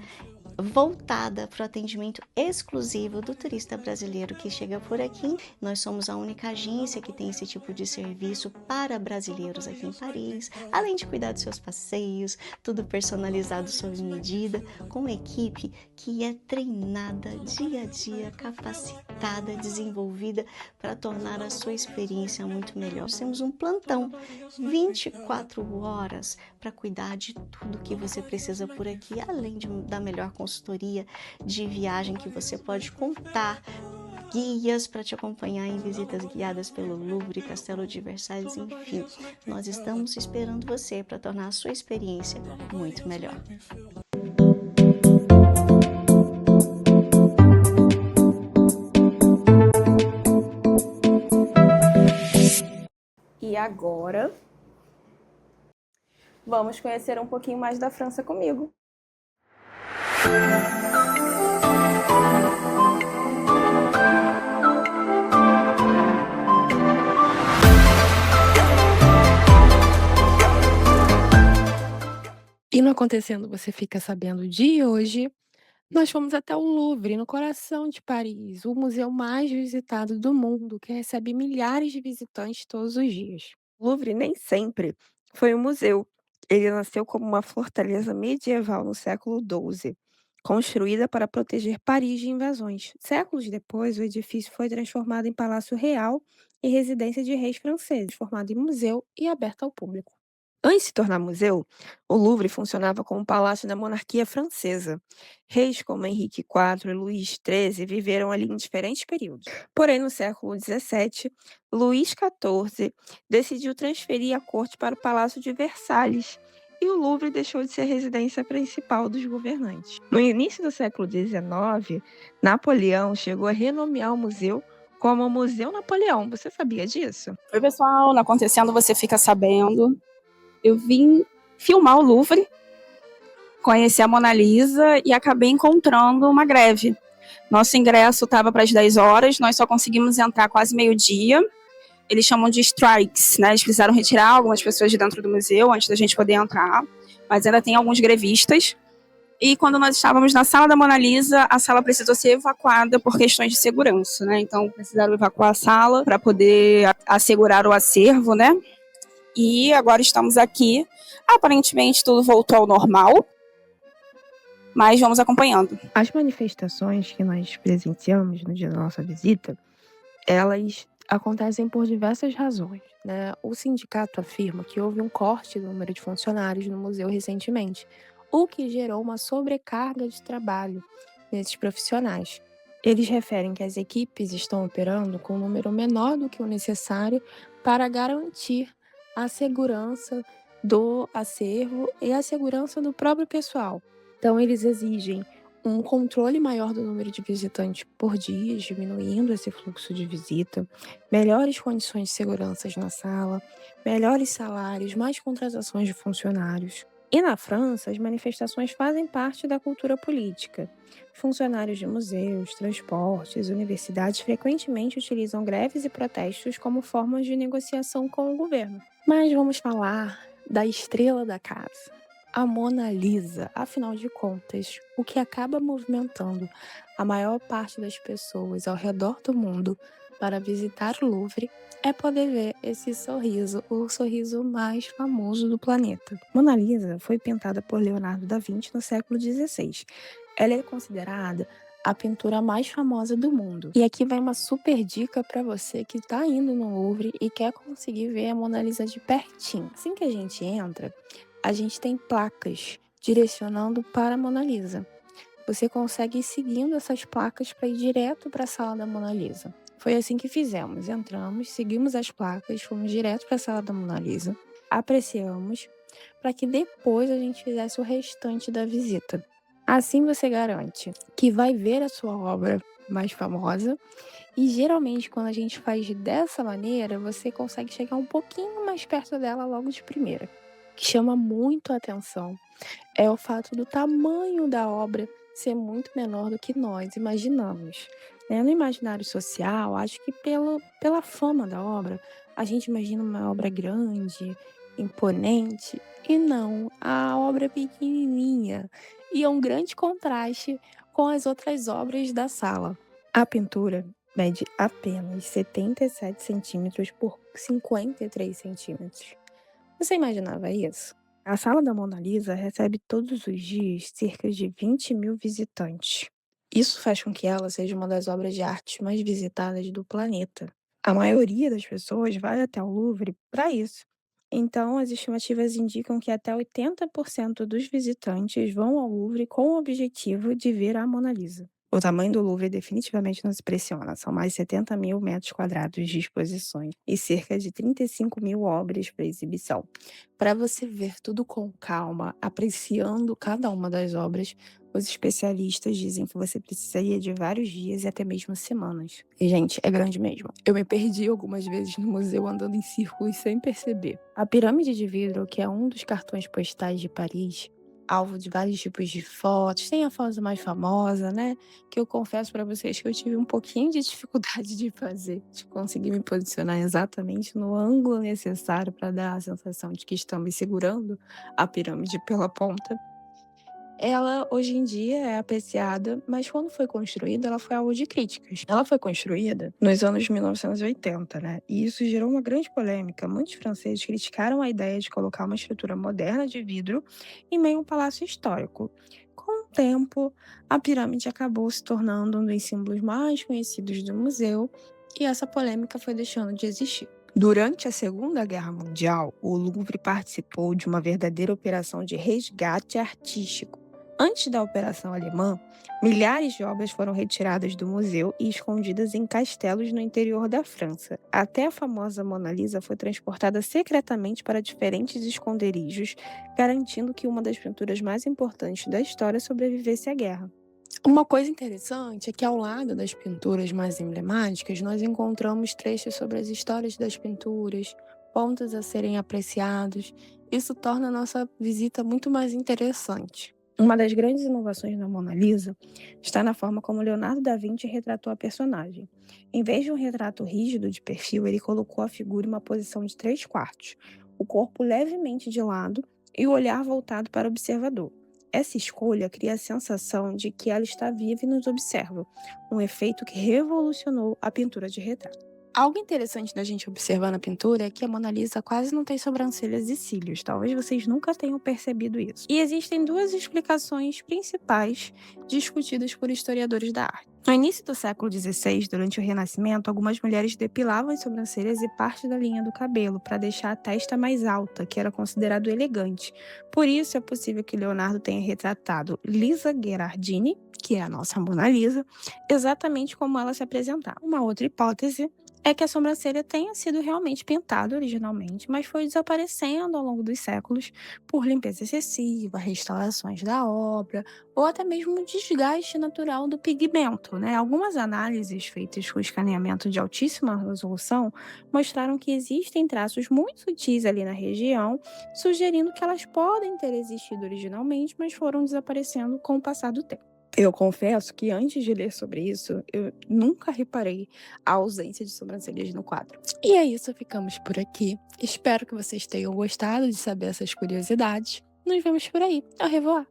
voltada para o atendimento exclusivo do turista brasileiro que chega por aqui. Nós somos a única agência que tem esse tipo de serviço para brasileiros aqui em Paris, além de cuidar dos seus passeios, tudo personalizado sob medida, com uma equipe que é treinada dia a dia, capacitada, desenvolvida para tornar a sua experiência muito melhor. Nós temos um plantão 24 horas para cuidar de tudo que você precisa por aqui, além da melhor consultoria de viagem que você pode contar, guias para te acompanhar em visitas guiadas pelo Louvre, Castelo de Versalhes, enfim. Nós estamos esperando você para tornar a sua experiência muito melhor. E agora, vamos conhecer um pouquinho mais da França comigo. E no Acontecendo Você Fica Sabendo de hoje, nós fomos até o Louvre, no coração de Paris, o museu mais visitado do mundo, que recebe milhares de visitantes todos os dias. O Louvre nem sempre foi um museu. Ele nasceu como uma fortaleza medieval no século XII, construída para proteger Paris de invasões. Séculos depois, o edifício foi transformado em palácio real e residência de reis franceses, formado em museu e aberto ao público. Antes de se tornar museu, o Louvre funcionava como um palácio da monarquia francesa. Reis como Henrique IV e Luís XIII viveram ali em diferentes períodos. Porém, no século XVII, Luís XIV decidiu transferir a corte para o Palácio de Versalhes e o Louvre deixou de ser a residência principal dos governantes. No início do século XIX, Napoleão chegou a renomear o museu como o Museu Napoleão. Você sabia disso? Oi, pessoal, no Acontecendo Você Fica Sabendo. Eu vim filmar o Louvre, conhecer a Mona Lisa e acabei encontrando uma greve. Nosso ingresso estava para as 10 horas, nós só conseguimos entrar quase meio-dia. Eles chamam de strikes, né? Eles precisaram retirar algumas pessoas de dentro do museu antes da gente poder entrar, mas ainda tem alguns grevistas. E quando nós estávamos na sala da Mona Lisa, a sala precisou ser evacuada por questões de segurança, né? Então precisaram evacuar a sala para poder assegurar o acervo, né? E agora estamos aqui. Aparentemente tudo voltou ao normal, mas vamos acompanhando. As manifestações que nós presenciamos no dia da nossa visita, elas acontecem por diversas razões, né? O sindicato afirma que houve um corte do número de funcionários no museu recentemente, o que gerou uma sobrecarga de trabalho nesses profissionais. Eles referem que as equipes estão operando com um número menor do que o necessário para garantir a segurança do acervo e a segurança do próprio pessoal. Então, eles exigem um controle maior do número de visitantes por dia, diminuindo esse fluxo de visita, melhores condições de segurança na sala, melhores salários, mais contratações de funcionários. E na França, as manifestações fazem parte da cultura política. Funcionários de museus, transportes, universidades frequentemente utilizam greves e protestos como formas de negociação com o governo. Mas vamos falar da estrela da casa, a Mona Lisa. Afinal de contas, o que acaba movimentando a maior parte das pessoas ao redor do mundo para visitar o Louvre é poder ver esse sorriso, o sorriso mais famoso do planeta. Mona Lisa foi pintada por Leonardo da Vinci no século XVI. Ela é considerada a pintura mais famosa do mundo. E aqui vai uma super dica para você que está indo no Louvre e quer conseguir ver a Mona Lisa de pertinho. Assim que a gente entra, a gente tem placas direcionando para a Mona Lisa. Você consegue ir seguindo essas placas para ir direto para a sala da Mona Lisa. Foi assim que fizemos. Entramos, seguimos as placas, fomos direto para a sala da Mona Lisa, apreciamos, para que depois a gente fizesse o restante da visita. Assim você garante que vai ver a sua obra mais famosa e geralmente quando a gente faz dessa maneira, você consegue chegar um pouquinho mais perto dela logo de primeira. O que chama muito a atenção é o fato do tamanho da obra ser muito menor do que nós imaginamos. No imaginário social, acho que pela fama da obra, a gente imagina uma obra grande, imponente, e não, a obra é pequenininha. E é um grande contraste com as outras obras da sala. A pintura mede apenas 77 centímetros por 53 centímetros. Você imaginava isso? A Sala da Mona Lisa recebe todos os dias cerca de 20.000 visitantes. Isso faz com que ela seja uma das obras de arte mais visitadas do planeta. A maioria das pessoas vai até o Louvre para isso. Então, as estimativas indicam que até 80% dos visitantes vão ao Louvre com o objetivo de ver a Mona Lisa. O tamanho do Louvre definitivamente nos impressiona. São mais de 70.000 metros quadrados de exposições e cerca de 35.000 obras para exibição. Para você ver tudo com calma, apreciando cada uma das obras, os especialistas dizem que você precisaria de vários dias e até mesmo semanas. E, gente, é grande mesmo. Eu me perdi algumas vezes no museu andando em círculos sem perceber. A pirâmide de vidro, que é um dos cartões postais de Paris, alvo de vários tipos de fotos, tem a foto mais famosa, né? Que eu confesso para vocês que eu tive um pouquinho de dificuldade de fazer, de conseguir me posicionar exatamente no ângulo necessário para dar a sensação de que estamos segurando a pirâmide pela ponta. Ela, hoje em dia, é apreciada, mas quando foi construída, ela foi alvo de críticas. Ela foi construída nos anos 1980, né? E isso gerou uma grande polêmica. Muitos franceses criticaram a ideia de colocar uma estrutura moderna de vidro em meio a um palácio histórico. Com o tempo, a pirâmide acabou se tornando um dos símbolos mais conhecidos do museu e essa polêmica foi deixando de existir. Durante a Segunda Guerra Mundial, o Louvre participou de uma verdadeira operação de resgate artístico. Antes da Operação Alemã, milhares de obras foram retiradas do museu e escondidas em castelos no interior da França. Até a famosa Mona Lisa foi transportada secretamente para diferentes esconderijos, garantindo que uma das pinturas mais importantes da história sobrevivesse à guerra. Uma coisa interessante é que ao lado das pinturas mais emblemáticas, nós encontramos trechos sobre as histórias das pinturas, pontos a serem apreciados. Isso torna a nossa visita muito mais interessante. Uma das grandes inovações da Mona Lisa está na forma como Leonardo da Vinci retratou a personagem. Em vez de um retrato rígido de perfil, ele colocou a figura em uma posição de 3/4, o corpo levemente de lado e o olhar voltado para o observador. Essa escolha cria a sensação de que ela está viva e nos observa, um efeito que revolucionou a pintura de retrato. Algo interessante da gente observar na pintura é que a Mona Lisa quase não tem sobrancelhas e cílios. Talvez vocês nunca tenham percebido isso. E existem duas explicações principais discutidas por historiadores da arte. No início do século XVI, durante o Renascimento, algumas mulheres depilavam as sobrancelhas e parte da linha do cabelo para deixar a testa mais alta, que era considerado elegante. Por isso, é possível que Leonardo tenha retratado Lisa Gherardini, que é a nossa Mona Lisa, exatamente como ela se apresentava. Uma outra hipótese é que a sobrancelha tenha sido realmente pintada originalmente, mas foi desaparecendo ao longo dos séculos por limpeza excessiva, restaurações da obra, ou até mesmo desgaste natural do pigmento, né? Algumas análises feitas com escaneamento de altíssima resolução mostraram que existem traços muito sutis ali na região, sugerindo que elas podem ter existido originalmente, mas foram desaparecendo com o passar do tempo. Eu confesso que antes de ler sobre isso, eu nunca reparei a ausência de sobrancelhas no quadro. E é isso, ficamos por aqui. Espero que vocês tenham gostado de saber essas curiosidades. Nos vemos por aí. Au revoir!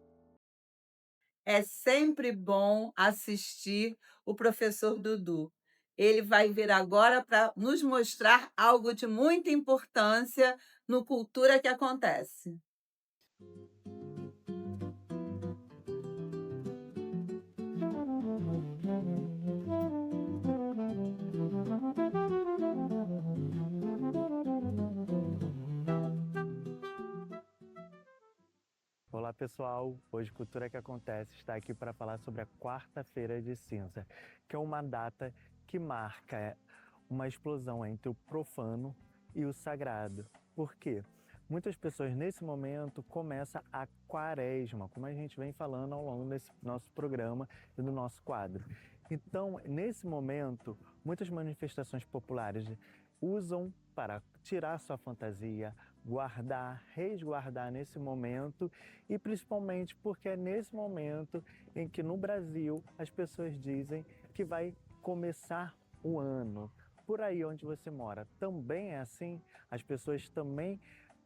É sempre bom assistir o professor Dudu. Ele vai vir agora para nos mostrar algo de muita importância no Cultura que Acontece. Olá pessoal, hoje Cultura que Acontece está aqui para falar sobre a Quarta-feira de Cinza, que é uma data que marca uma explosão entre o profano e o sagrado. Por quê? Muitas pessoas nesse momento começam a quaresma, como a gente vem falando ao longo desse nosso programa e do nosso quadro. Então, nesse momento, muitas manifestações populares usam para tirar sua fantasia, guardar, resguardar nesse momento, e principalmente porque é nesse momento em que no Brasil as pessoas dizem que vai começar o ano. Por aí onde você mora também é assim? As pessoas também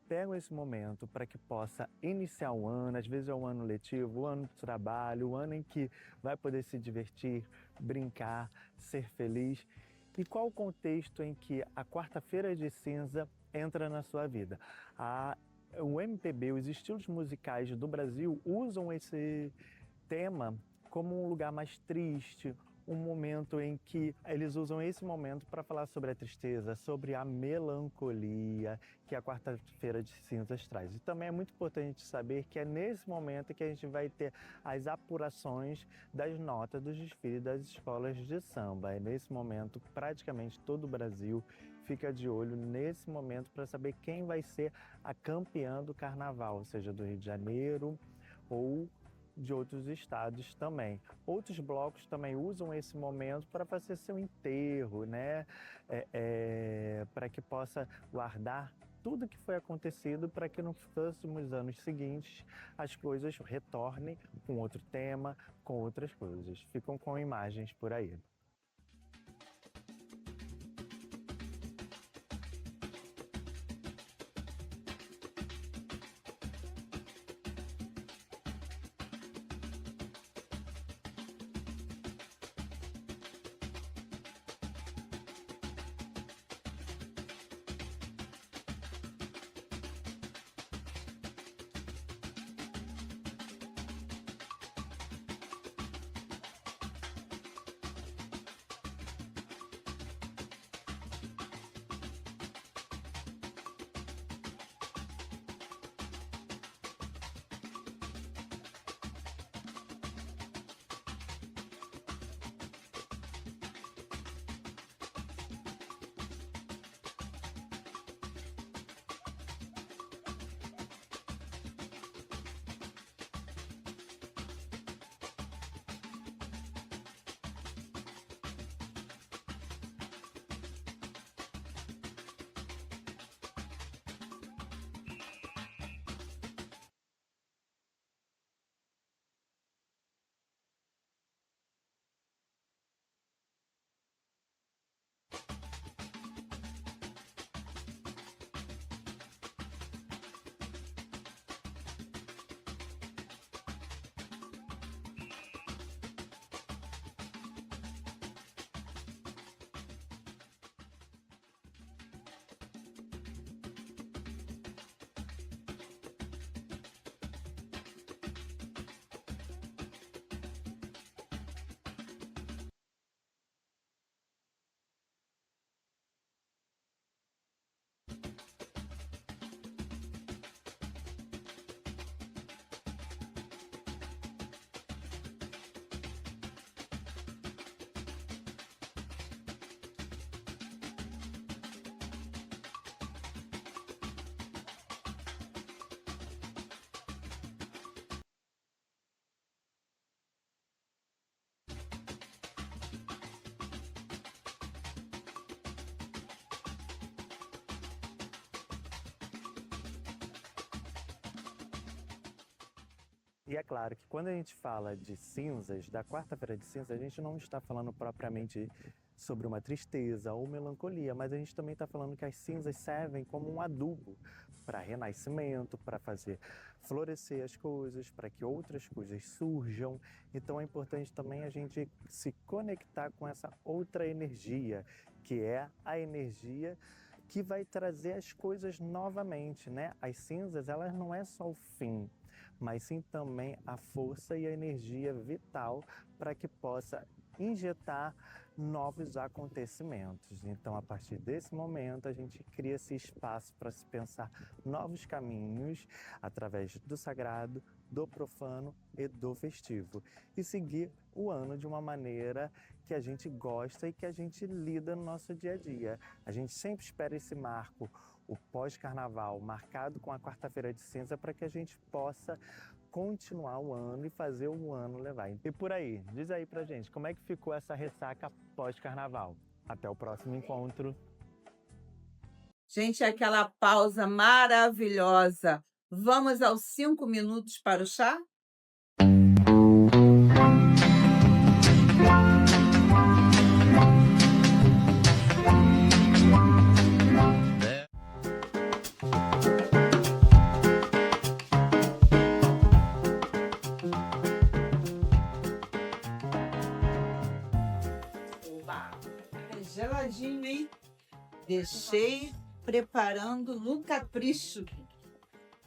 pegam esse momento para que possa iniciar o ano, às vezes é um ano letivo, o ano de trabalho, o ano em que vai poder se divertir, brincar, ser feliz. E qual o contexto em que a quarta-feira de cinza entra na sua vida? O MPB, os estilos musicais do Brasil usam esse tema como um lugar mais triste, um momento em que eles usam esse momento para falar sobre a tristeza, sobre a melancolia que a quarta-feira de cinzas traz. E também é muito importante saber que é nesse momento que a gente vai ter as apurações das notas dos desfiles das escolas de samba. É nesse momento praticamente todo o Brasil fica de olho nesse momento para saber quem vai ser a campeã do carnaval, seja do Rio de Janeiro ou de outros estados também. Outros blocos também usam esse momento para fazer seu enterro, né? Para que possa guardar tudo que foi acontecido para que nos próximos anos seguintes as coisas retornem com outro tema, com outras coisas. Ficam com imagens por aí. E é claro que quando a gente fala de cinzas, da quarta-feira de cinza, a gente não está falando propriamente sobre uma tristeza ou melancolia, mas a gente também está falando que as cinzas servem como um adubo para renascimento, para fazer florescer as coisas, para que outras coisas surjam. Então é importante também a gente se conectar com essa outra energia, que é a energia que vai trazer as coisas novamente, né? As cinzas, elas não é só o fim, mas sim também a força e a energia vital para que possa injetar novos acontecimentos. Então, a partir desse momento, a gente cria esse espaço para se pensar novos caminhos através do sagrado, do profano e do festivo. E seguir o ano de uma maneira que a gente gosta e que a gente lida no nosso dia a dia. A gente sempre espera esse marco, o pós-carnaval, marcado com a quarta-feira de cinza, para que a gente possa continuar o ano e fazer o ano levar. E por aí, diz aí pra gente, como é que ficou essa ressaca pós-carnaval? Até o próximo encontro. Gente, aquela pausa maravilhosa. Vamos aos 5 minutos para o chá? Oba! É geladinho, hein? Deixei preparando no capricho.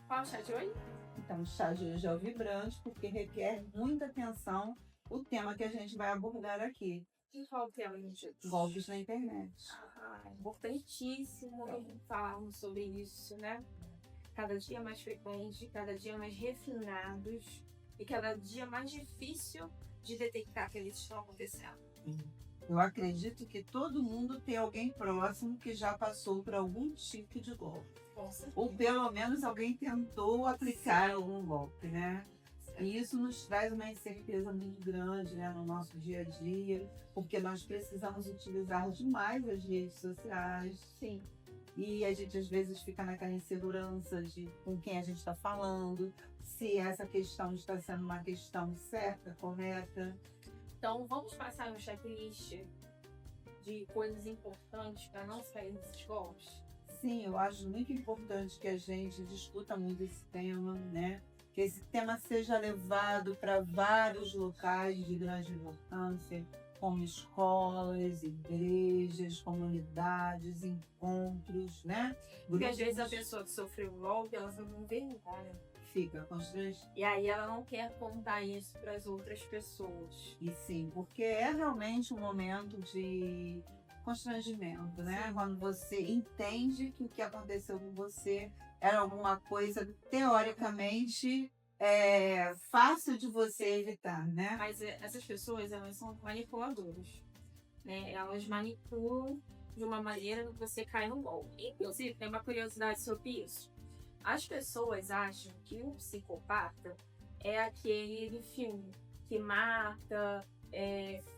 Qual o chá de hoje? Então, o chá de hoje é o vibrante, porque requer muita atenção o tema que a gente vai abordar aqui. E qual o tema, gente? Golpes na internet. Importantíssimo falarmos sobre isso, né? Cada dia mais frequente, cada dia mais refinados e cada dia mais difícil de detectar que eles estão acontecendo. Eu acredito que todo mundo tem alguém próximo que já passou por algum tipo de golpe. Ou pelo menos alguém tentou aplicar algum golpe, né? E isso nos traz uma incerteza muito grande, né, no nosso dia a dia, porque nós precisamos utilizar demais as redes sociais. Sim. E a gente às vezes fica naquela insegurança de com quem a gente está falando, se essa questão está sendo uma questão certa, correta. Então, vamos passar um checklist de coisas importantes para não cair nesses golpes? Sim, eu acho muito importante que a gente discuta muito esse tema, né? Que esse tema seja levado para vários locais de grande importância, como escolas, igrejas, comunidades, encontros, né? Porque às vezes a pessoa que sofreu um golpe, ela não vergonha. Fica constrangida. E aí ela não quer contar isso para as outras pessoas. E sim, porque é realmente um momento de constrangimento, né? Sim. Quando você entende que o que aconteceu com você era alguma coisa teoricamente fácil de você evitar, né? Mas essas pessoas, elas são manipuladoras, né? Elas manipulam de uma maneira que você cai no golpe. Inclusive, tem uma curiosidade sobre isso. As pessoas acham que o psicopata é aquele do filme que mata,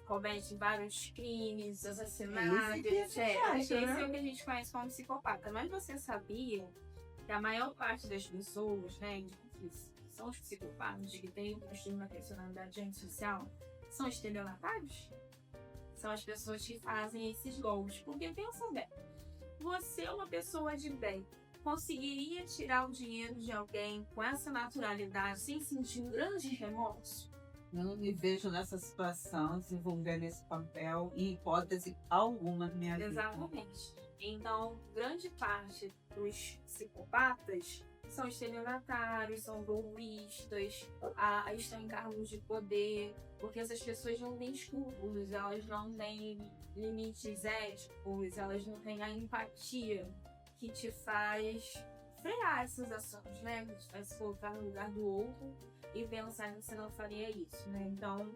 comete vários crimes, assassinatos, Esse Esse né? é o que a gente conhece como psicopata. Mas você sabia que a maior parte das pessoas, né, que são os psicopatas, que têm um transtorno da personalidade antissocial, são estelionatários? São as pessoas que fazem esses golpes. Porque pensa bem, você é uma pessoa de bem, conseguiria tirar o dinheiro de alguém com essa naturalidade sem sentir um grande remorso? Eu não me vejo nessa situação, desenvolver nesse papel, em hipótese alguma na minha vida. Exatamente. Então, grande parte dos psicopatas são estelionatários, são golpistas, estão em cargos de poder, porque essas pessoas não têm escrúpulos, elas não têm limites éticos, elas não têm a empatia que te faz frear essas ações, né? Que te faz se colocar no lugar do outro e pensar que você não faria isso, né? Então,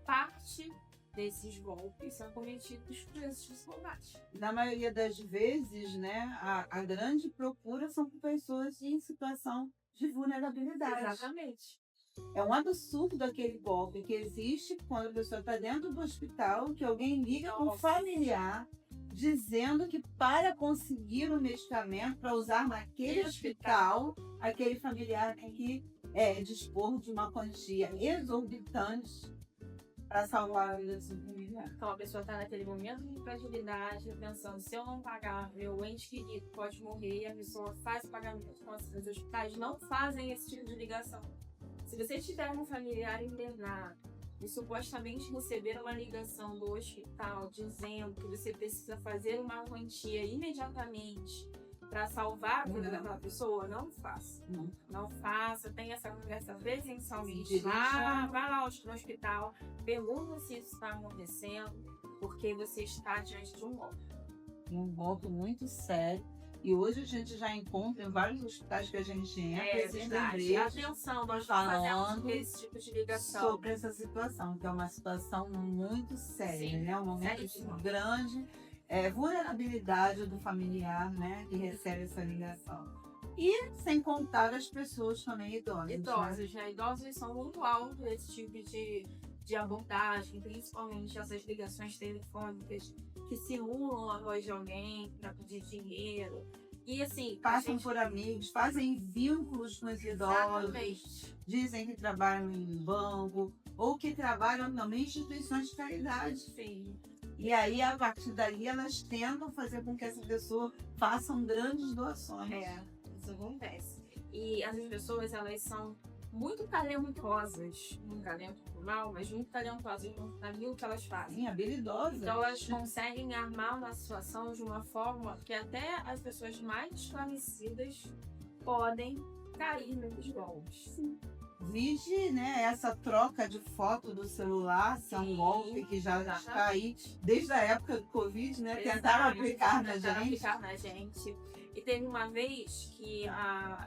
parte desses golpes são cometidos por esses psicopatas. Na maioria das vezes, né, a grande procura são por pessoas em situação de vulnerabilidade. Exatamente. É um absurdo aquele golpe que existe quando a pessoa está dentro do hospital, que alguém liga para um familiar dizendo que para conseguir o medicamento para usar naquele hospital, aquele familiar tem que dispor de uma quantia exorbitante para salvar a vida do seu familiar. Então a pessoa está naquele momento de fragilidade, pensando, se eu não pagar, meu ente querido pode morrer, e a pessoa faz o pagamento. Então, os hospitais não fazem esse tipo de ligação. Se você tiver um familiar internado e supostamente receber uma ligação do hospital dizendo que você precisa fazer uma quantia imediatamente para salvar a vida daquela pessoa, não faça. Não faça, tenha essa conversa presencialmente. Vai lá no hospital, pergunta se isso está acontecendo, porque você está diante de um golpe. Um golpe muito sério. E hoje a gente já encontra em vários hospitais que a gente entra esses verdade. lembretes Atenção, nós falando fazemos esse tipo de ligação. sobre essa situação, que é uma situação muito séria, Sim, né? Um momento de seríssimo. grande vulnerabilidade do familiar, né? Que recebe essa ligação. E sem contar as pessoas também idosas. Né? Idosos, né? Idosos são muito altos nesse tipo de abordagem, principalmente essas ligações telefônicas que simulam a voz de alguém para pedir dinheiro. E assim, Passam por amigos, fazem vínculos com os idosos, exatamente. dizem que trabalham em banco ou que trabalham também em instituições de caridade. Sim. E aí, a partir daí, elas tentam fazer com que essa pessoa faça grandes doações. Isso acontece. E essas pessoas, elas são muito talentosas, um talento mal, mas muito talentosas naquilo que elas fazem. Sim, habilidosas. Então elas conseguem armar uma situação de uma forma que até as pessoas mais esclarecidas podem cair nos golpes. Vige, né, essa troca de foto do celular, que é um golpe que já está aí desde a época do Covid, né? Tentaram aplicar na gente. E teve uma vez que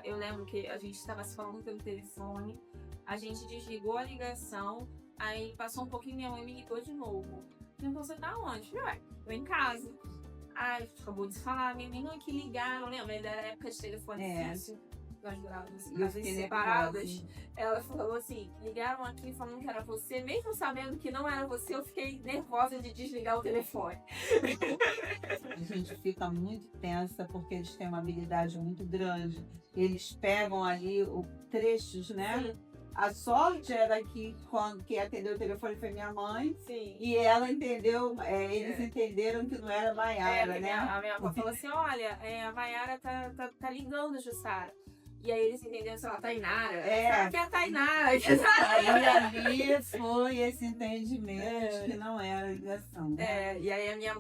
eu lembro que a gente estava se falando pelo telefone, a gente desligou a ligação, aí passou um pouquinho, minha mãe me ligou de novo. Então, você tá onde? Eu falei, tô em casa. Ai, acabou de falar, minha mãe, não, que ligaram, lembra? Era época de telefone fixo. Nós morávamos separadas. Ela falou assim, ligaram aqui falando que era você, mesmo sabendo que não era você, eu fiquei nervosa de desligar o telefone. A gente fica muito tensa porque eles têm uma habilidade muito grande. Eles pegam ali trechos, né? Sim. A sorte era que quem atendeu o telefone foi minha mãe. Sim. E ela entendeu, eles entenderam que não era Maiara, né? A minha avó falou assim, olha, a Maiara tá ligando, Jussara. E aí eles entenderam, sei lá, Tainara. Que é a Tainara. Aí ali foi esse entendimento que não era ligação. Né? E aí a minha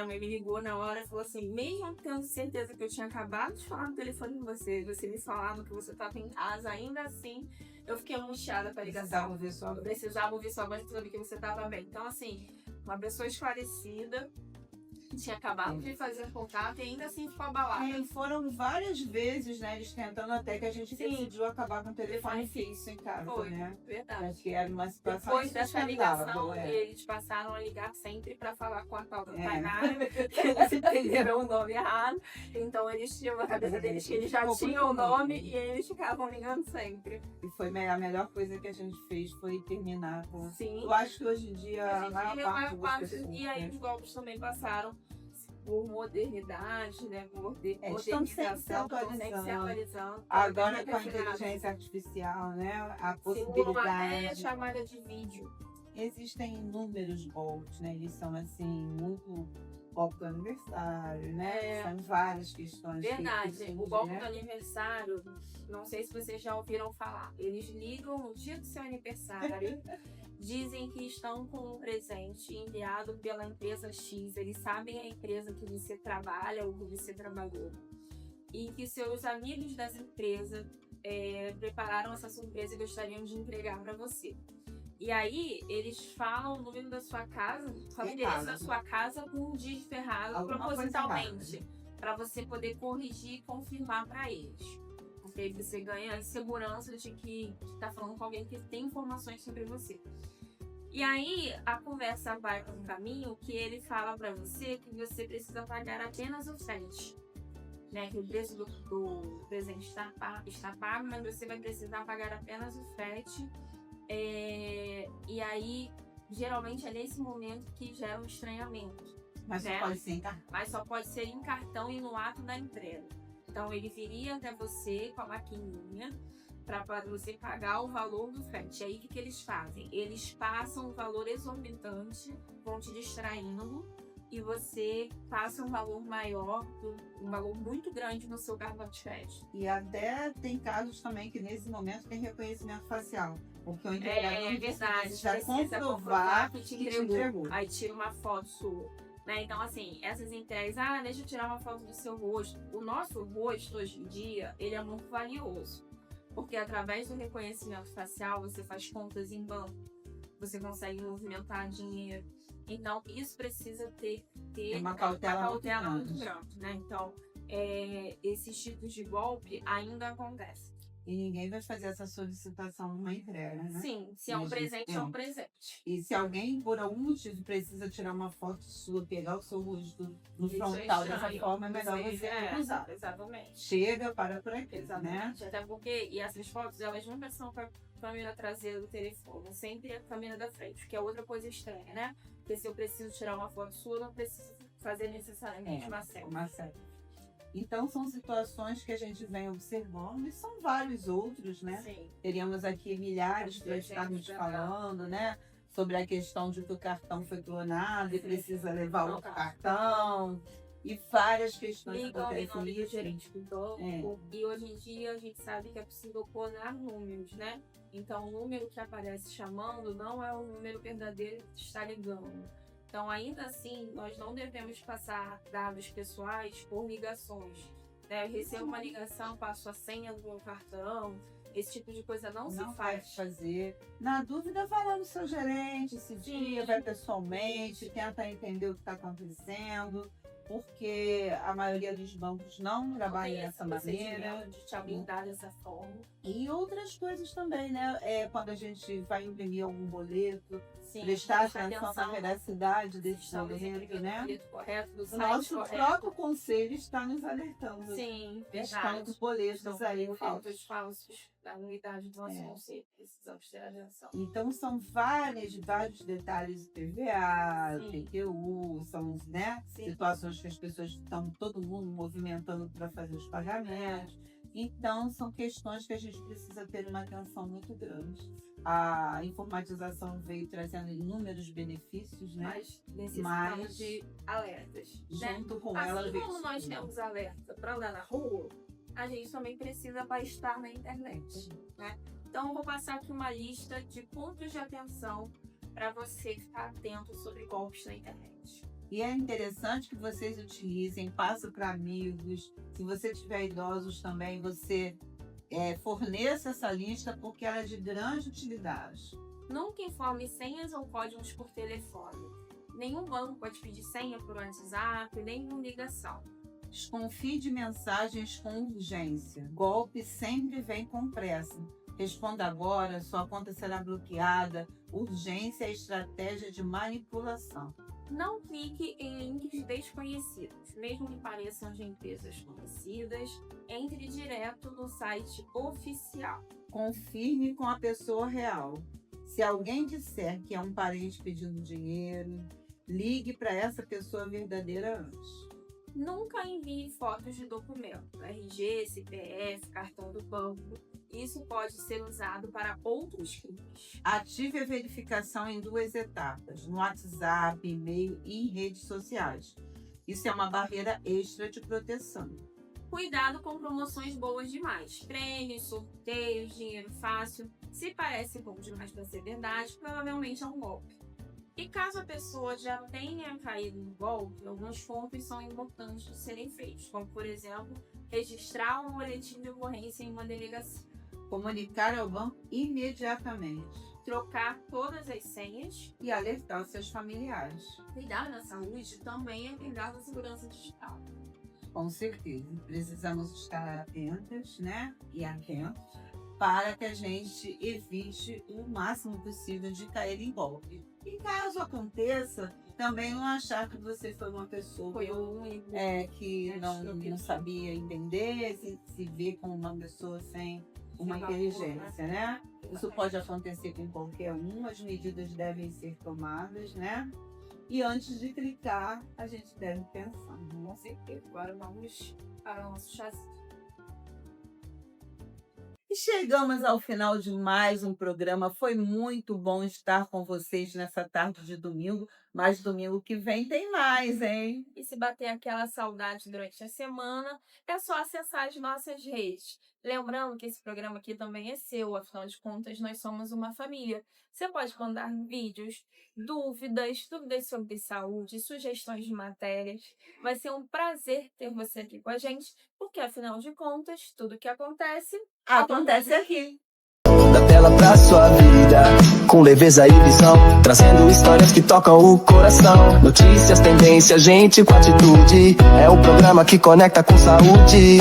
mãe me ligou na hora e falou assim, mesmo tendo certeza que eu tinha acabado de falar no telefone com você me falando que você estava em casa, ainda assim, eu fiquei angustiada com a ligação. Precisava ouvir sua voz para saber que você estava bem. Então, assim, uma pessoa esclarecida, tinha acabado de fazer contato e ainda assim ficou abalada. E foram várias vezes, né, eles tentando até que a gente decidiu acabar com o telefone fixo em casa, Foi, né? verdade. Acho que era uma situação Depois dessa ligação, é. eles passaram a ligar sempre para falar com a tal da Tainara, que eles entenderam o nome errado. Então eles tinham na cabeça deles que eles já tinham o nome e eles ficavam ligando sempre. E foi a melhor coisa que a gente fez foi terminar com... Sim. Eu acho que hoje em dia a maior parte das pessoas... E aí os golpes também passaram por modernidade, né? Estão sempre se atualizando. Agora com a inteligência artificial, né? A possibilidade... Uma chamada de vídeo. Existem inúmeros golpes, né? Eles são, assim, muito... golpe do aniversário, né? São várias questões. Verdade. O golpe do aniversário, não sei se vocês já ouviram falar. Eles ligam no dia do seu aniversário, dizem que estão com um presente enviado pela empresa X. Eles sabem a empresa que você trabalha ou que você trabalhou. E que seus amigos dessa empresa prepararam essa surpresa e gostariam de entregar para você. E aí, eles falam o número da sua casa, falam o endereço da sua casa com um dígito errado, propositalmente, para você poder corrigir e confirmar para eles. Porque aí você ganha a segurança de que está falando com alguém que tem informações sobre você. E aí, a conversa vai para um caminho que ele fala para você que você precisa pagar apenas o frete. Né, que o preço do presente está pago, mas você vai precisar pagar apenas o frete. E aí, geralmente é nesse momento que gera um estranhamento. Mas só pode ser em cartão. Mas só pode ser em cartão e no ato da entrega. Então, ele viria até você com a maquininha para você pagar o valor do frete. E aí, o que eles fazem? Eles passam um valor exorbitante, vão te distraindo, e você passa um valor maior, um valor muito grande no seu cartão de crédito. E até tem casos também que nesse momento tem reconhecimento facial. Porque o entregador verdade, já comprovar que te entregou. Aí tira uma foto sua. Né? Então, assim, essas entregas, deixa eu tirar uma foto do seu rosto. O nosso rosto, hoje em dia, ele é muito valioso. Porque através do reconhecimento facial, você faz contas em banco. Você consegue movimentar dinheiro. Então, isso precisa ter uma cautela muito grande, né? Então, esses tipos de golpe ainda acontecem. E ninguém vai fazer essa solicitação numa entrega, né? Sim, se é um presente, é um presente. E se alguém, por algum motivo, precisa tirar uma foto sua, pegar o seu rosto no Isso frontal é dessa estranho. forma, é melhor você usar. Exatamente. Chega, para por aqui, né? Exatamente. Até porque, e essas fotos, elas nunca são com a câmera traseira do telefone, sempre a câmera da frente, que é outra coisa estranha, né? Porque se eu preciso tirar uma foto sua, eu não preciso fazer necessariamente uma selfie. Então, são situações que a gente vem observando e são vários outros, né? Sim. Teríamos aqui milhares para estarmos falando, né? Sobre a questão de que o cartão foi clonado e precisa levar outro cartão. E várias questões que acontecem do gerente do banco. É. E hoje em dia a gente sabe que é possível clonar números, né? Então o número que aparece chamando não é o número verdadeiro que está ligando. Então, ainda assim, nós não devemos passar dados pessoais por ligações. Né? Eu recebo uma ligação, passo a senha do meu cartão, esse tipo de coisa não se faz. Vai fazer. Na dúvida, vai lá no seu gerente, esse dia, vai pessoalmente, tenta entender o que está acontecendo, porque a maioria dos bancos não trabalha dessa maneira. De te habilitar dessa forma. E outras coisas também, né? Quando a gente vai imprimir algum boleto, Sim, prestar atenção na veracidade desse boleto, né? Correto, do O site nosso correto. próprio conselho está nos alertando. Sim, Questão verdade. dos boletos aí Boletos falsos. falsos da anuidade do nosso conselho. Precisamos ter atenção. Então são vários detalhes do PVA, Sim. PTU, são, né, Sim. situações que as pessoas estão todo mundo movimentando para fazer os pagamentos. Então são questões que a gente precisa ter uma atenção muito grande. A informatização veio trazendo inúmeros benefícios, né? Mas necessitamos de alertas. Né? Junto com ela Assim veio como nós temos alerta para andar na rua, a gente também precisa para estar na internet. Né? Então, eu vou passar aqui uma lista de pontos de atenção para você ficar atento sobre golpes na internet. E é interessante que vocês utilizem, passe para amigos. Se você tiver idosos também, você forneça essa lista, porque ela é de grande utilidade. Nunca informe senhas ou códigos por telefone. Nenhum banco pode pedir senha por WhatsApp, nem por ligação. Desconfie de mensagens com urgência. Golpe sempre vem com pressa. Responda agora, sua conta será bloqueada. Urgência é estratégia de manipulação. Não clique em links desconhecidos, mesmo que pareçam de empresas conhecidas. Entre direto no site oficial. Confirme com a pessoa real. Se alguém disser que é um parente pedindo dinheiro, ligue para essa pessoa verdadeira antes. Nunca envie fotos de documento, RG, CPF, cartão do banco. Isso pode ser usado para outros crimes. Ative a verificação em 2 etapas, no WhatsApp, e-mail e em redes sociais. Isso é uma barreira extra de proteção. Cuidado com promoções boas demais. Prêmios, sorteios, dinheiro fácil. Se parece bom demais para ser verdade, provavelmente é um golpe. E caso a pessoa já tenha caído no golpe, alguns pontos são importantes de serem feitos, como, por exemplo, registrar um boletim de ocorrência em uma delegacia. Comunicar ao banco imediatamente. Trocar todas as senhas. E alertar os seus familiares. Cuidar da saúde também é cuidar da segurança digital. Com certeza. Precisamos estar atentas, né? E atentos para que a gente evite o máximo possível de cair em golpe. E caso aconteça, também não achar que você foi uma pessoa que não sabia entender, se vê como uma pessoa sem uma inteligência, né? Isso pode acontecer com qualquer um, as medidas devem ser tomadas, né? E antes de clicar, a gente deve pensar. Com certeza. Agora vamos para o nosso chazinho. E chegamos ao final de mais um programa. Foi muito bom estar com vocês nessa tarde de domingo. Mas domingo que vem tem mais, hein? E se bater aquela saudade durante a semana, é só acessar as nossas redes. Lembrando que esse programa aqui também é seu, afinal de contas, nós somos uma família. Você pode mandar vídeos, dúvidas sobre saúde, sugestões de matérias. Vai ser um prazer ter você aqui com a gente, porque, afinal de contas, tudo que acontece Acontece aqui. Da tela pra sua vida, com leveza e visão, trazendo histórias que tocam o coração. Notícias, tendência, gente com atitude, é o programa que conecta com saúde.